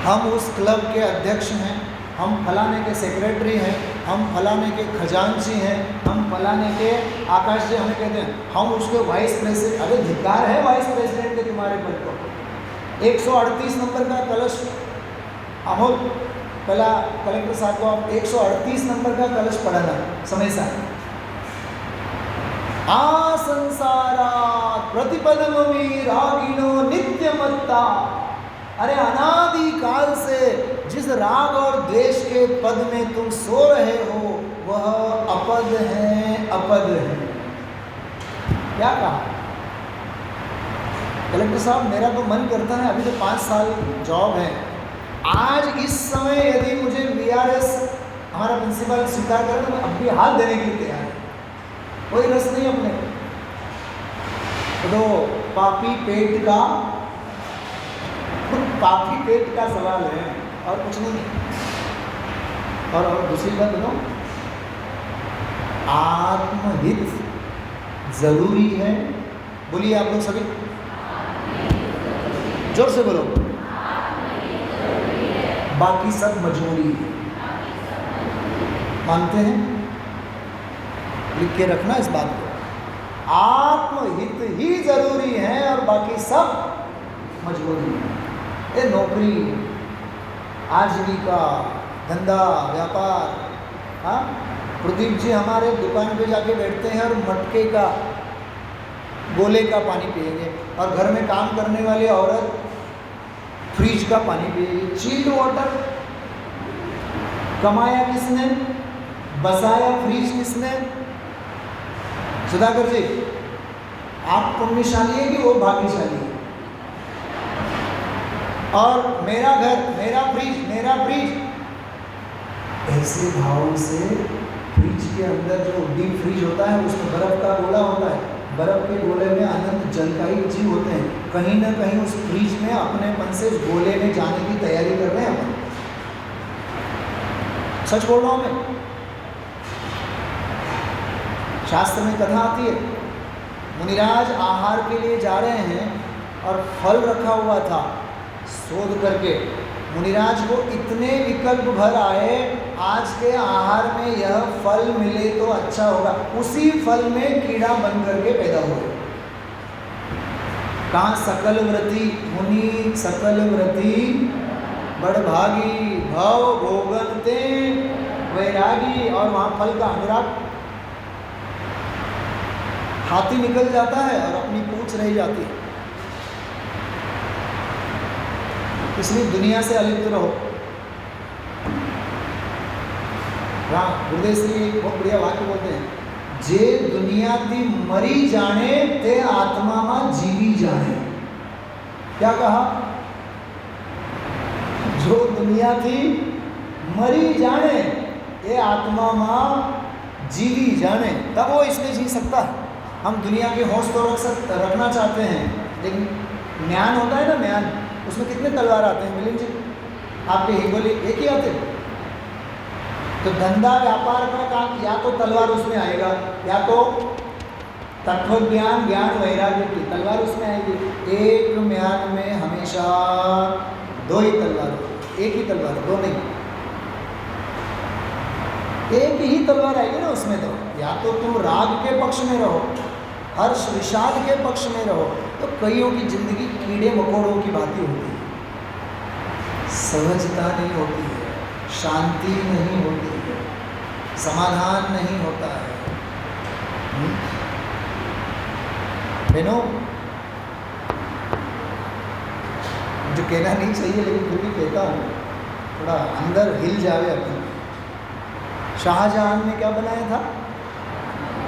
हम उस क्लब के अध्यक्ष हैं, हम फलाने के सेक्रेटरी हैं, हम फलाने के खजांची हैं, हम फलाने के आकाश जी हमें कहते हैं, हम उसके वाइस प्रेसिडेंट। अरे धिक्कार है वाइस प्रेसिडेंट के तुम्हारे पद को। 138 नंबर का कलश, अमोल पहला कलेक्टर साहब को आप 138 नंबर का कलश पढ़ाना समय से। आ संसारा प्रतिपदमि रागिणो नित्यमत्ता। अरे अनादि काल से जिस राग और द्वेष के पद में तुम सो रहे हो वह अपद है, अपद है। क्या कहा कलेक्टर साहब? मेरा तो मन करता है, अभी तो 5 साल जॉब है, आज इस समय यदि मुझे VRS हमारा प्रिंसिपल स्वीकार करे तो अब भी हाथ देने के लिए तैयार है। कोई रस नहीं अपने तो पापी पेट का सवाल है और कुछ नहीं। और दूसरी बात बताओ, आत्महित जरूरी है। बोलिए आप लोग सभी, जोर से बोलो। बाकी सब मजबूरी है। मानते हैं? लिख के रखना इस बात को। आत्महित ही जरूरी है और बाकी सब मजबूरी है। ये नौकरी, आजीविका, धंधा, व्यापार। हाँ, प्रदीप जी हमारे दुकान पे जाके बैठते हैं और मटके का, गोले का पानी पिएंगे, और घर में काम करने वाली औरत फ्रिज का पानी पिएगी। चिल्ड वाटर कमाया किसने? बसाया फ्रिज किसने? सुधाकर जी, आप पुण्यशाली है कि वो भाग्यशाली है? और मेरा घर, मेरा फ्रिज, ऐसे भाव से फ्रिज के अंदर जो डीप फ्रिज होता है उसमें बर्फ का गोला होता है, बर्फ के गोले में अनंत जल का ही जीव होते हैं। कहीं ना कहीं उस फ्रिज में अपनेपन से उस गोले में जाने की तैयारी कर रहे हैं हम। सच बोल रहा हूं मैं। शास्त्र में कथा आती है, मुनिराज आहार के लिए जा रहे हैं और फल रखा हुआ था, शोध करके मुनिराज को इतने विकल्प भर आए, आज के आहार में यह फल मिले तो अच्छा होगा, उसी फल में कीड़ा बन करके पैदा हुए। कहाँ? सकल व्रती मुनि सकल व्रती बड़भागी भव भोगनते वैरागी। और वहाँ फल का अनुराग, हाथी निकल जाता है और अपनी पूंछ रह जाती है। इसलिए दुनिया से अलिप्त रहो। हाँ, गुरुदेव श्री एक बहुत बढ़िया वाक्य बोलते हैं, जे दुनिया थी मरी जाने ते आत्मा में जीवी जाने। क्या कहा? जो दुनिया थी मरी जाने ये आत्मा में जीवी जाने, तब वो इसमें जी सकता है। हम दुनिया के होश तो रखना चाहते हैं, लेकिन म्यान होता है ना, म्यान, उसमें कितने तलवार आते हैं मिलिंद जी? आपके हिंगोली एक ही आते हैं। तो धंधा व्यापार का काम, या तो तलवार उसमें आएगा, या तो तत्व ज्ञान, ज्ञान वैराग्य की तलवार उसमें आएगी। एक म्यान में हमेशा 2 ही तलवार, एक ही तलवार, 2 नहीं, एक ही तलवार आएगी ना उसमें। तो या तो तुम राग के पक्ष में रहो, हर्ष विषाद के पक्ष में रहो, तो कईयों की जिंदगी कीड़े मकोड़ों की भांति होती है, सहजता नहीं होती है, शांति नहीं होती है, समाधान नहीं होता है। बहनों, जो कहना नहीं चाहिए लेकिन फिर भी कहता हूँ, थोड़ा अंदर हिल जावे अपन। शाहजहां ने क्या बनाया था?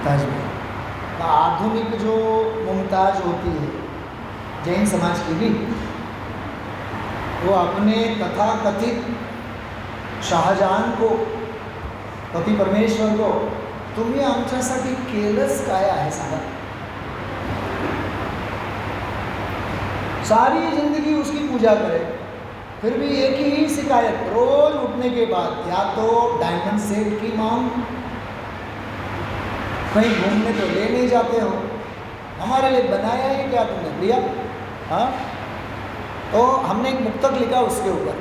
ताजमहल। आधुनिक जो मुमताज होती है जैन समाज की भी, वो अपने तथाकथित शाहजहां को, पति परमेश्वर को तुम्ही आमच्यासाठी केलंच काय आहे सांगा. सारी जिंदगी उसकी पूजा करे, फिर भी एक ही शिकायत रोज उठने के बाद, या तो डायमंड सेट की मांग, कहीं घूमने तो ले नहीं जाते हो, हमारे लिए बनाया ही क्या तुमने प्रिया. हाँ, तो हमने एक मुक्तक लिखा उसके ऊपर.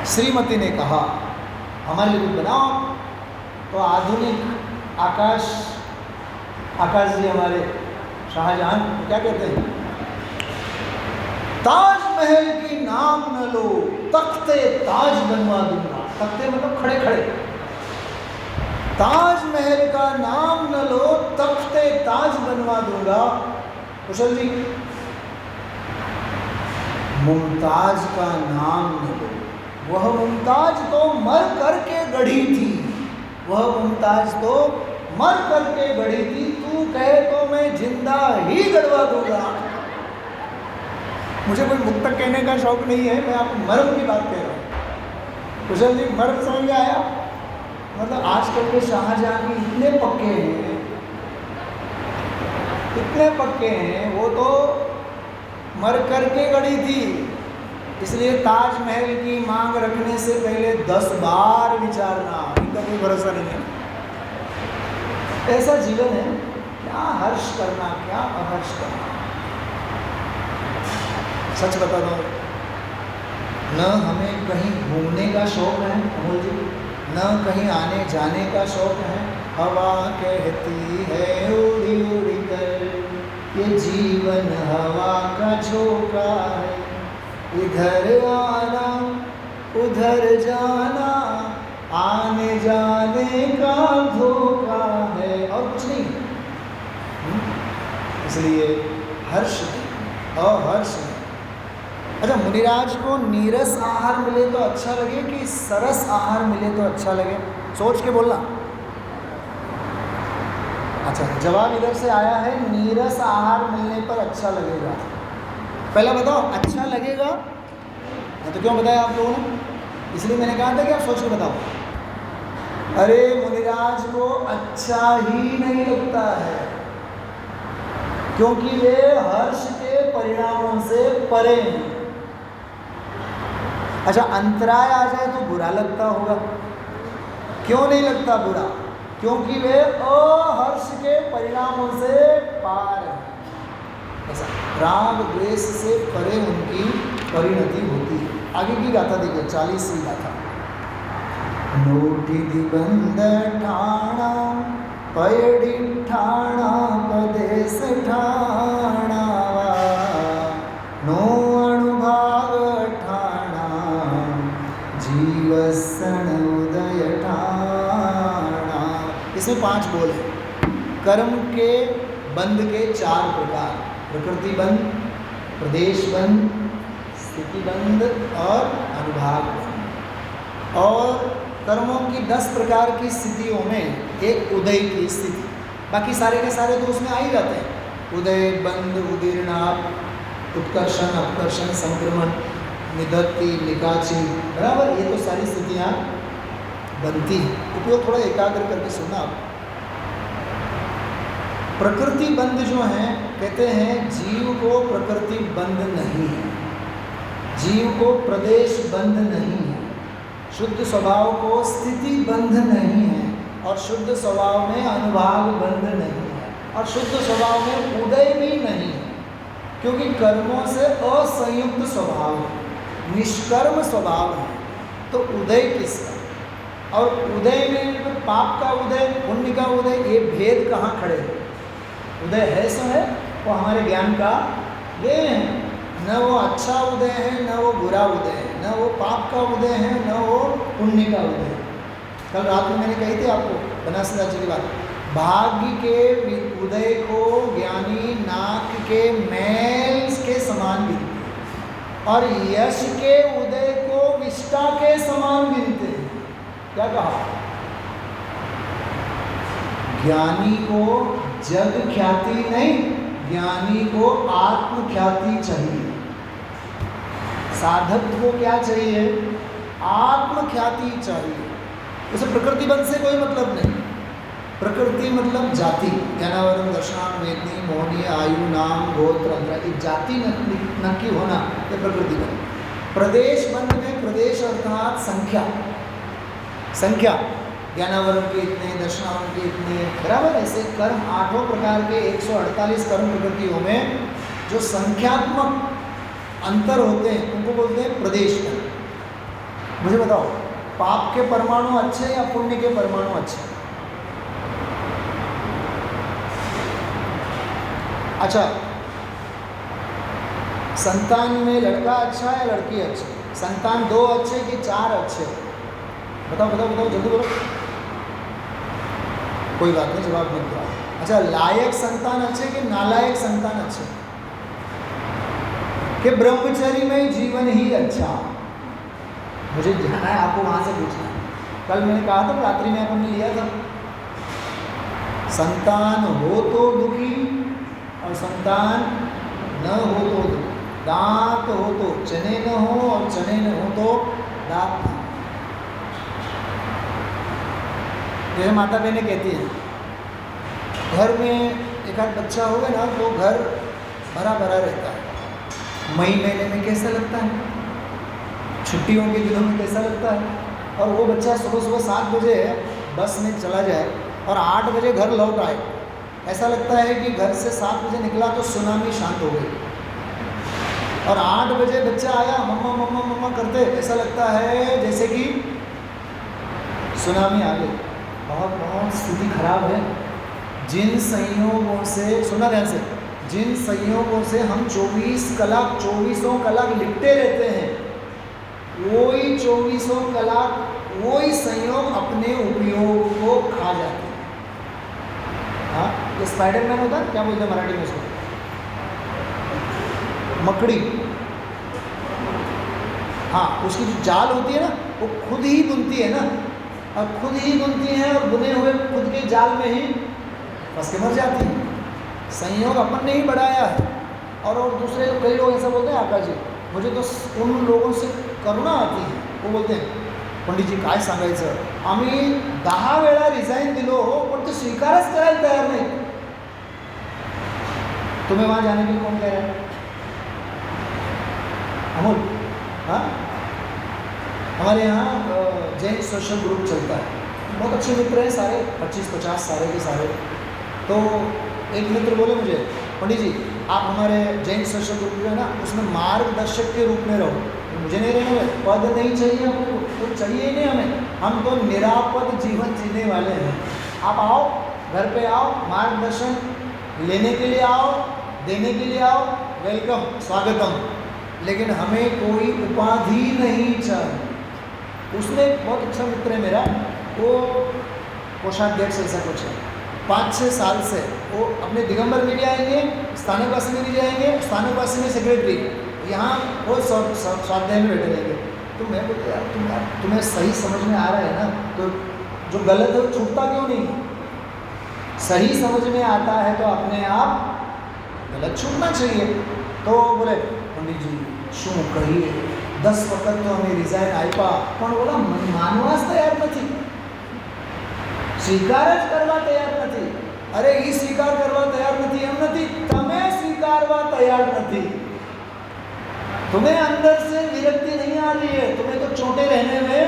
श्रीमती ने कहा हमारे लिए कुछ बनाओ. तो आधुनिक आकाश जी हमारे शाहजहां क्या कहते हैं, ताजमहल की नाम न लो, तख्ते ताज बनवा दूंगा. तख्ते मतलब खड़े खड़े. ताजमहल का नाम न लो, तख्ते ताज बनवा दूंगा. कुशल जी, मुमताज का नाम न लो, वह मुमताज तो मर करके गढ़ी थी. वह मुमताज तो मर करके गढ़ी थी. तू कहे तो मैं जिंदा ही गढ़वा दूंगा. मुझे कोई मुक्तक कहने का शौक नहीं है, मैं आपको मर्म की बात कह रहा हूँ. कुशल जी, मर्म समझ में आया. मतलब आजकल के शाहजहां इतने पक्के हैं, इतने पक्के हैं, वो तो मर करके गढ़ी थी. इसलिए ताजमहल की मांग रखने से पहले 10 बार विचारना. इनका कोई भरोसा नहीं है. ऐसा जीवन है, क्या हर्ष करना, क्या अहर्ष करना. सच बता दो, न हमें कहीं घूमने का शौक है अमोल जी, न कहीं आने जाने का शौक है. हवा कहती है उड़ी उड़ी कर, ये जीवन हवा का झोंका है. इधर आना उधर जाना, आने जाने का धोखा है, और कुछ नहीं. इसलिए हर्ष और हर्ष. अच्छा, मुनिराज को नीरस आहार मिले तो अच्छा लगे कि सरस आहार मिले तो अच्छा लगे? सोच के बोलना. अच्छा, जवाब इधर से आया है, नीरस आहार मिलने पर अच्छा लगेगा. पहला बताओ, अच्छा लगेगा? तो क्यों बताया आप लोगों ने? इसलिए मैंने कहा था कि आप सोच के बताओ. अरे मुनिराज को अच्छा ही नहीं लगता है, क्योंकि वे हर्ष के परिणामों से परे हैं. अच्छा, अंतराय आ जाए तो बुरा लगता होगा. क्यों नहीं लगता बुरा? क्योंकि वे अहर्ष के परिणामों से पार हैं. ऐसा राग द्वेष से परे उनकी परिणति होती है. आगे की गाथा देखिए, 40वीं गाथा. नोटी दिबंध ठाणा, पयडी ठाणा, पदेश ठाणा, नो अणुभाव ठाणा, जीवसन उदय ठाणा. इसमें 5 बोल हैं. कर्म के बंध के 4 प्रकार: प्रकृति बंध, प्रदेश बंध, स्थिति बंध और अनुभाग बंध. और कर्मों की 10 प्रकार की स्थितियों में एक उदय की स्थिति, बाकी सारे के सारे तो उसमें आ ही जाते हैं. उदय, बंध, उदीर्णाप, उत्कर्षण, अपकर्षण, संक्रमण, निधत्ति, निकाची, बराबर. ये तो सारी स्थितियाँ बनती हैं. उपयोग थोड़ा एकाग्र करके सुनना आप. प्रकृति बंध जो हैं, कहते हैं जीव को प्रकृति बंध नहीं है, जीव को प्रदेश बंध नहीं है, शुद्ध स्वभाव को स्थिति बंध नहीं है, और शुद्ध स्वभाव में अनुभाग बंध नहीं है, और शुद्ध स्वभाव में उदय भी नहीं है. क्योंकि कर्मों से असंयुक्त स्वभाव है, निष्कर्म स्वभाव है. तो उदय किसका? और उदय में पाप का उदय, पुण्य का उदय, ये भेद कहाँ खड़े हैं? उदय है सो है, वो हमारे ज्ञान का ये है. न वो अच्छा उदय है, न वो बुरा उदय है, न वो पाप का उदय है, न वो पुण्य का उदय है. कल रात में मैंने कही थी आपको बनारस जी की बात. भाग्य के उदय को ज्ञानी नाक के मैल के समान गिनते हैं, और यश के उदय को विष्टा के समान गिनते हैं. क्या कहा? ज्ञानी को जग ख्याति नहीं, ज्ञानी को आत्म ख्याति चाहिए. साधक को क्या चाहिए? आत्म ख्याति चाहिए. उसे प्रकृति बंध से कोई मतलब नहीं। प्रकृति मतलब जाति, ज्ञानावरण, दर्शनान, वेदनी, मोहनी, आयु, नाम, गोत्र, अंतरा, जाति नक्की होना ये प्रकृति बंध। प्रदेश बंध में प्रदेश अर्थात संख्या, संख्या ज्ञानावरण के इतने, दर्शनावरण के इतने, बराबर। ऐसे कर्म 8 प्रकार के 148 कर्म प्रकृतियों में जो संख्यात्मक अंतर होते हैं उनको बोलते हैं प्रदेश कर्म। मुझे बताओ, पाप के परमाणु अच्छे या पुण्य के परमाणु अच्छे? अच्छा, संतान में लड़का अच्छा है लड़की अच्छी? संतान 2 अच्छे कि 4 अच्छे? बताओ बताओ बताओ, जल्दी बोलो। कोई बात नहीं, जवाब मत दो। अच्छा, लायक संतान अच्छे कि नालायक संतान अच्छे? कि ब्रह्मचर्य में जीवन ही अच्छा? मुझे जानना है, आपको वहां से पूछना है। कल मैंने कहा था, रात्रि में आपने लिया था, संतान हो तो दुखी और संतान न हो तो दुखी, दांत हो तो चने न हो और चने न हो तो दांत न हो। जैसे माता बहनें कहती हैं, घर में एक आध बच्चा होगा ना तो घर भरा भरा रहता है। मई महीने में कैसा लगता है, छुट्टियों के दिनों में कैसा लगता है, और वो बच्चा सुबह सुबह 7 बजे बस में चला जाए और 8 बजे घर लौट आए, ऐसा लगता है कि घर से 7 बजे निकला तो सुनामी शांत हो गई, और 8 बजे बच्चा आया मम्मा मम्मा मम्मा करते, ऐसा लगता है जैसे कि सुनामी आ गई। बहुत बहुत स्थिति खराब है। जिन संयोगों से, सुना ध्यान से, जिन संयोगों से हम 24 कलाक लिपटे रहते हैं, वही 24 कलाक वही संयोग अपने उपयोग को खा जाते हैं। हाँ, ये स्पाइडरमैन होता है, क्या बोलते हैं मराठी में उसको? मकड़ी। हाँ, उसकी जो जाल होती है ना, वो खुद ही बुनती है ना, और खुद ही बुनती है और बुने हुए खुद के जाल में ही फंस के मर जाती है। संयोग अपन ने ही बढ़ाया है। और दूसरे कई लोग ऐसा बोलते हैं, आकाश जी मुझे तो उन लोगों से करुणा आती है, वो बोलते हैं पंडित जी काय सांगायचं, आम्ही 10 वेळा रिझाईन दिलो पण ते स्वीकारच करायला तयार नहीं। तुम्हें वहाँ जाने के लिए कौन कह रहा है? अमोल, हाँ, हमारे यहाँ जैन सोशल ग्रुप चलता है, बहुत अच्छे मित्र हैं सारे, 25-50 सारे के सारे। तो एक मित्र बोले मुझे, पंडित जी आप हमारे जैन सोशल ग्रुप जो है ना उसमें मार्गदर्शक के रूप में रहो। मुझे नहीं रहना है, पद नहीं चाहिए हमको, तो चाहिए ही नहीं हमें, हम तो निरापद जीवन जीने वाले हैं। आप आओ, घर पे आओ, मार्गदर्शन लेने के लिए आओ, देने के लिए आओ, वेलकम, स्वागतम, लेकिन हमें कोई उपाधि नहीं चाहिए। उसमें बहुत अच्छा मित्र है मेरा, वो कोषाध्यक्ष ऐसा कुछ है, 5-6 साल से वो अपने दिगंबर में भी आएंगे, स्थानकवासी में भी जाएंगे, स्थानकवासी में सेक्रेटरी, यहाँ वो स्वाध्याय में बैठे रहेंगे। तो मैं बोलते यार तुम्हें सही समझ में आ रहा है ना, तो जो गलत है वो छूटता क्यों नहीं? सही समझ में आता है तो अपने आप गलत छूटना चाहिए। तो बोले पंडित जी शू कहिए, 10 वखत तो हमें रिजाइन आप्या पण बोला मानवा तैयार नहीं, स्वीकार ज करवा तैयार नहीं। अरे ई स्वीकार करवा तैयार नहीं, एम नहीं, तमे स्वीकारवा तैयार नहीं। तुम्हें अंदर से विरक्ति नहीं आ रही है, तुम्हें तो छोटे रहने में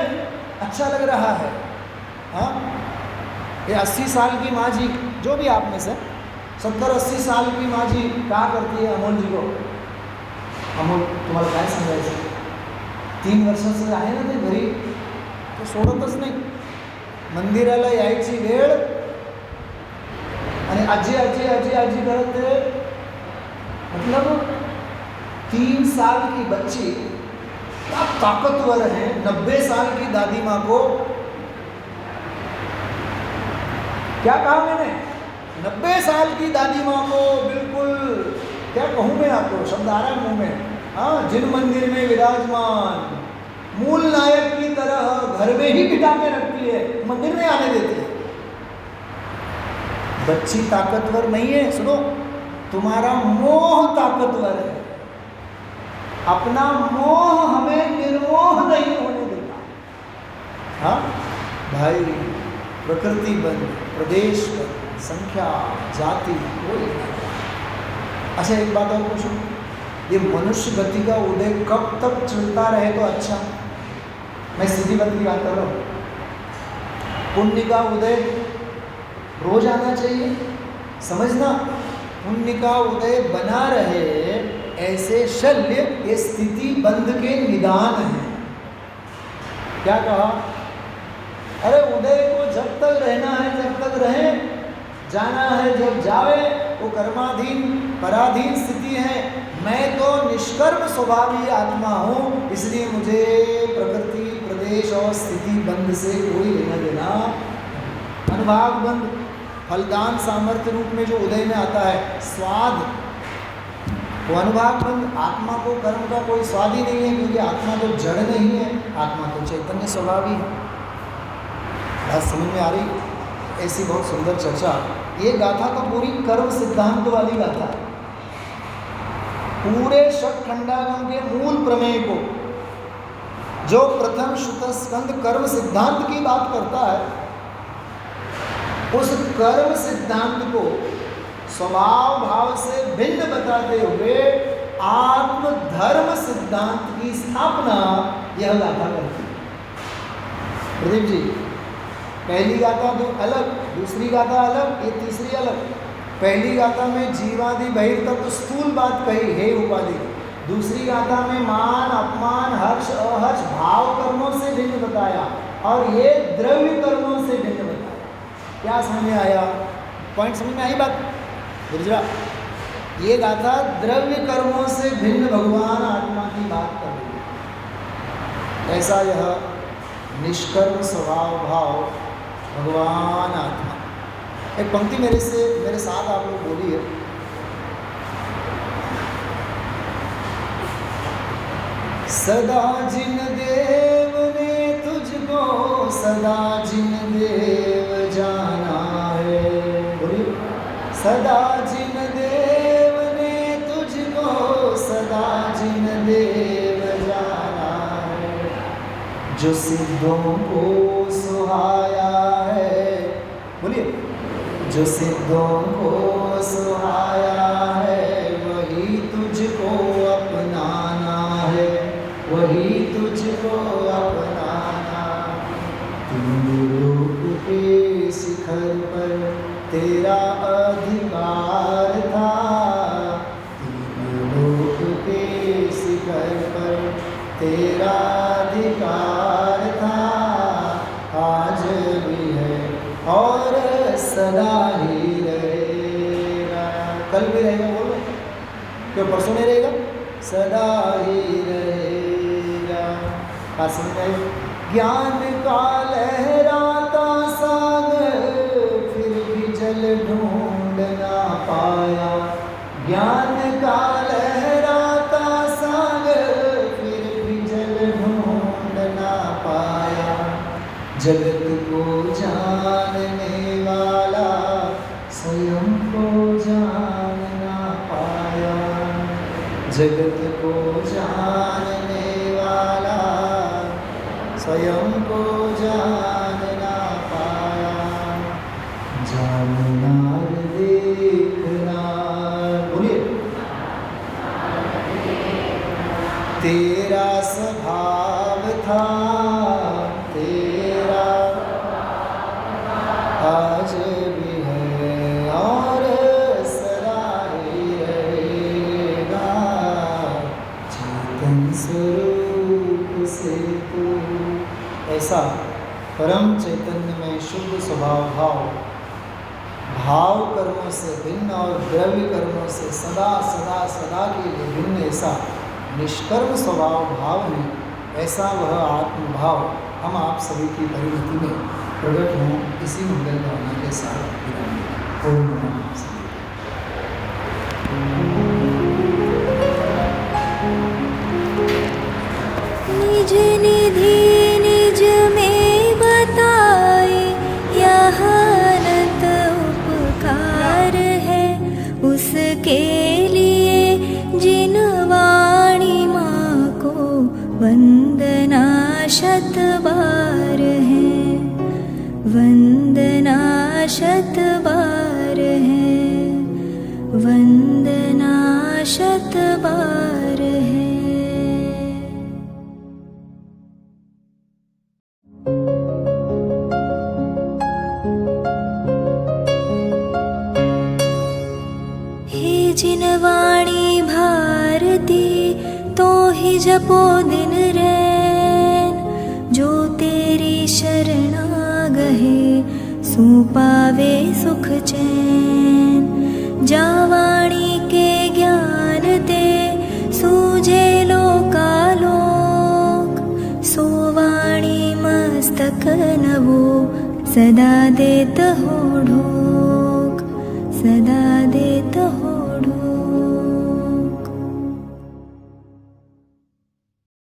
अच्छा लग रहा है। हाँ, ये 80 साल की माँ जी, जो भी आप में से 70-80 साल की माँ जी क्या करती है अमोल जी को, अमोल तुम्हाला काय सांगायचं, 3 वर्षाचं आहे ना ते घरी, तो सोडतच नाही, मंदिराला यायची वेळ आणि आजी आजी आजी आजी करत ते, मतलब 3 साल की बच्ची क्या ताकतवर है, 90 साल की दादी माँ को क्या कहा मैंने, 90 साल की दादी माँ को बिल्कुल, क्या कहूँ मैं आपको, शब्द आ रहा है मुँह में, हाँ, जिन मंदिर में विराजमान मूल नायक की तरह घर में ही बिठा के रखती है, मंदिर में आने देती है। बच्ची ताकतवर नहीं है, सुनो, तुम्हारा मोह ताकतवर है। अपना मोह हमें निर्मोह नहीं होने देता। हाँ, भाई प्रकृति बंद, प्रदेश बंद, संख्या, जाति कोई नहीं। अच्छा एक बात और पूछूं, ये मनुष्य गति का उदय कब तक चलता रहे तो अच्छा? मैं सीधी बात की बात कर रहा हूँ। पुण्य का उदय रोज आना चाहिए, समझना। पुण्य का उदय बना रहे ऐसे शल्य ये स्थिति बंध के निदान है। क्या कहा? अरे उदय को जब तक रहना है जब तक रहे, जाना है जब जावे, वो कर्माधीन पराधीन स्थिति है। मैं तो निष्कर्म स्वभावी आत्मा हूँ, इसलिए मुझे प्रकृति प्रदेश और स्थिति बंध से कोई लेना देना। अनुभाग बंध फलदान सामर्थ्य रूप में जो उदय में आता है, स्वाद, वो अनुभाग बंध आत्मा को कर्म का कोई स्वाद ही नहीं है, क्योंकि आत्मा तो जड़ नहीं है, आत्मा तो चैतन्य स्वभावी है। बात समझ में आ रही? ऐसी बहुत सुंदर चर्चा। ये गाथा तो पूरी कर्म सिद्धांत वाली गाथा है। पूरे षट खंडागम के मूल प्रमेय को, जो प्रथम शुद्ध स्कंद कर्म सिद्धांत की बात करता है, उस कर्म सिद्धांत को स्वभाव भाव से भिन्न बताते हुए आत्म धर्म सिद्धांत की स्थापना यह गाथा करती है। प्रदीप जी, पहली गाथा तो अलग, दूसरी गाथा अलग, ये तीसरी अलग। पहली गाथा में जीवादि बहिर्तत्व स्थूल बात कही, हे उपाधि। दूसरी गाथा में मान अपमान हर्ष अहर्ष भाव कर्मों से भिन्न बताया, और ये द्रव्य कर्मों से भिन्न बताया। क्या समझ में आया? पॉइंट समझ में आई बात? गुजरा। ये गाथा द्रव्य कर्मों से भिन्न भगवान आत्मा की बात कर रही है। ऐसा यह निष्कर्म स्वभाव भाव भगवान आत्मा। एक पंक्ति मेरे साथ आप लोग बोली है। सदा जिन देव ने तुझको सदा जिन देव जाना है, बोलिए। सदा जिन देव ने तुझको सदा जिन देव जाना है, जो सिद्धों को सुहाया है, बोलिए। जो सिद्धों को सुहाया है, वही तुझको अपनाना है, वही तुझको अपनाना। तीन लोक के शिखर पर तेरा अधिकार था, तीन लोक के शिखर पर तेरा अधिकार था, आज भी है और सदा ही रहेगा। कल भी रहेगा, बोलो क्यों? परसों नहीं रहेगा, सदा ही रहेगा। बात समझ में आई? ज्ञान का लहराता सागर फिर भी जल ढूंढ ना पाया, ज्ञान का लहराता सागर फिर भी जल ढूंढ ना पाया। जगत को जानने वाला स्वयं को जान ना पाया, जगत को जानने वाला स्वयं को जान ना पाया। जानना देखना, बोलिए। तेरा स्वभाव था, तेरा आज भी है और सदा ही रहेगा। चेतन स्वरूप से तू, ऐसा परम चैतन्य में शुद्ध स्वभाव भाव, भाव कर्मों से भिन्न और द्रव्य कर्मों से सदा सदा सदा के लिए भिन्न, ऐसा निष्कर्म स्वभाव भाव में, ऐसा वह आत्मभाव हम आप सभी की परिणति में प्रकट हों। इसी मंगल भावना के साथ ओम नमः शिवाय। निज निधि निज में बताए, यह अनंत उपकार है उसके लिए जिन वाणी माँ को वंदना शत बार है। वंदना शत बार है, वंदना शत बार है। हे जिनवाणी भारती तो ही जपो दिन रैन, जो तेरी शरणा गहे सो पावे सुख चैन। जावाणी के ज्ञान ते सूझे लोकालोक, सोवाणी मस्तक नवो सदा देत हो ढोक, सदा देत हो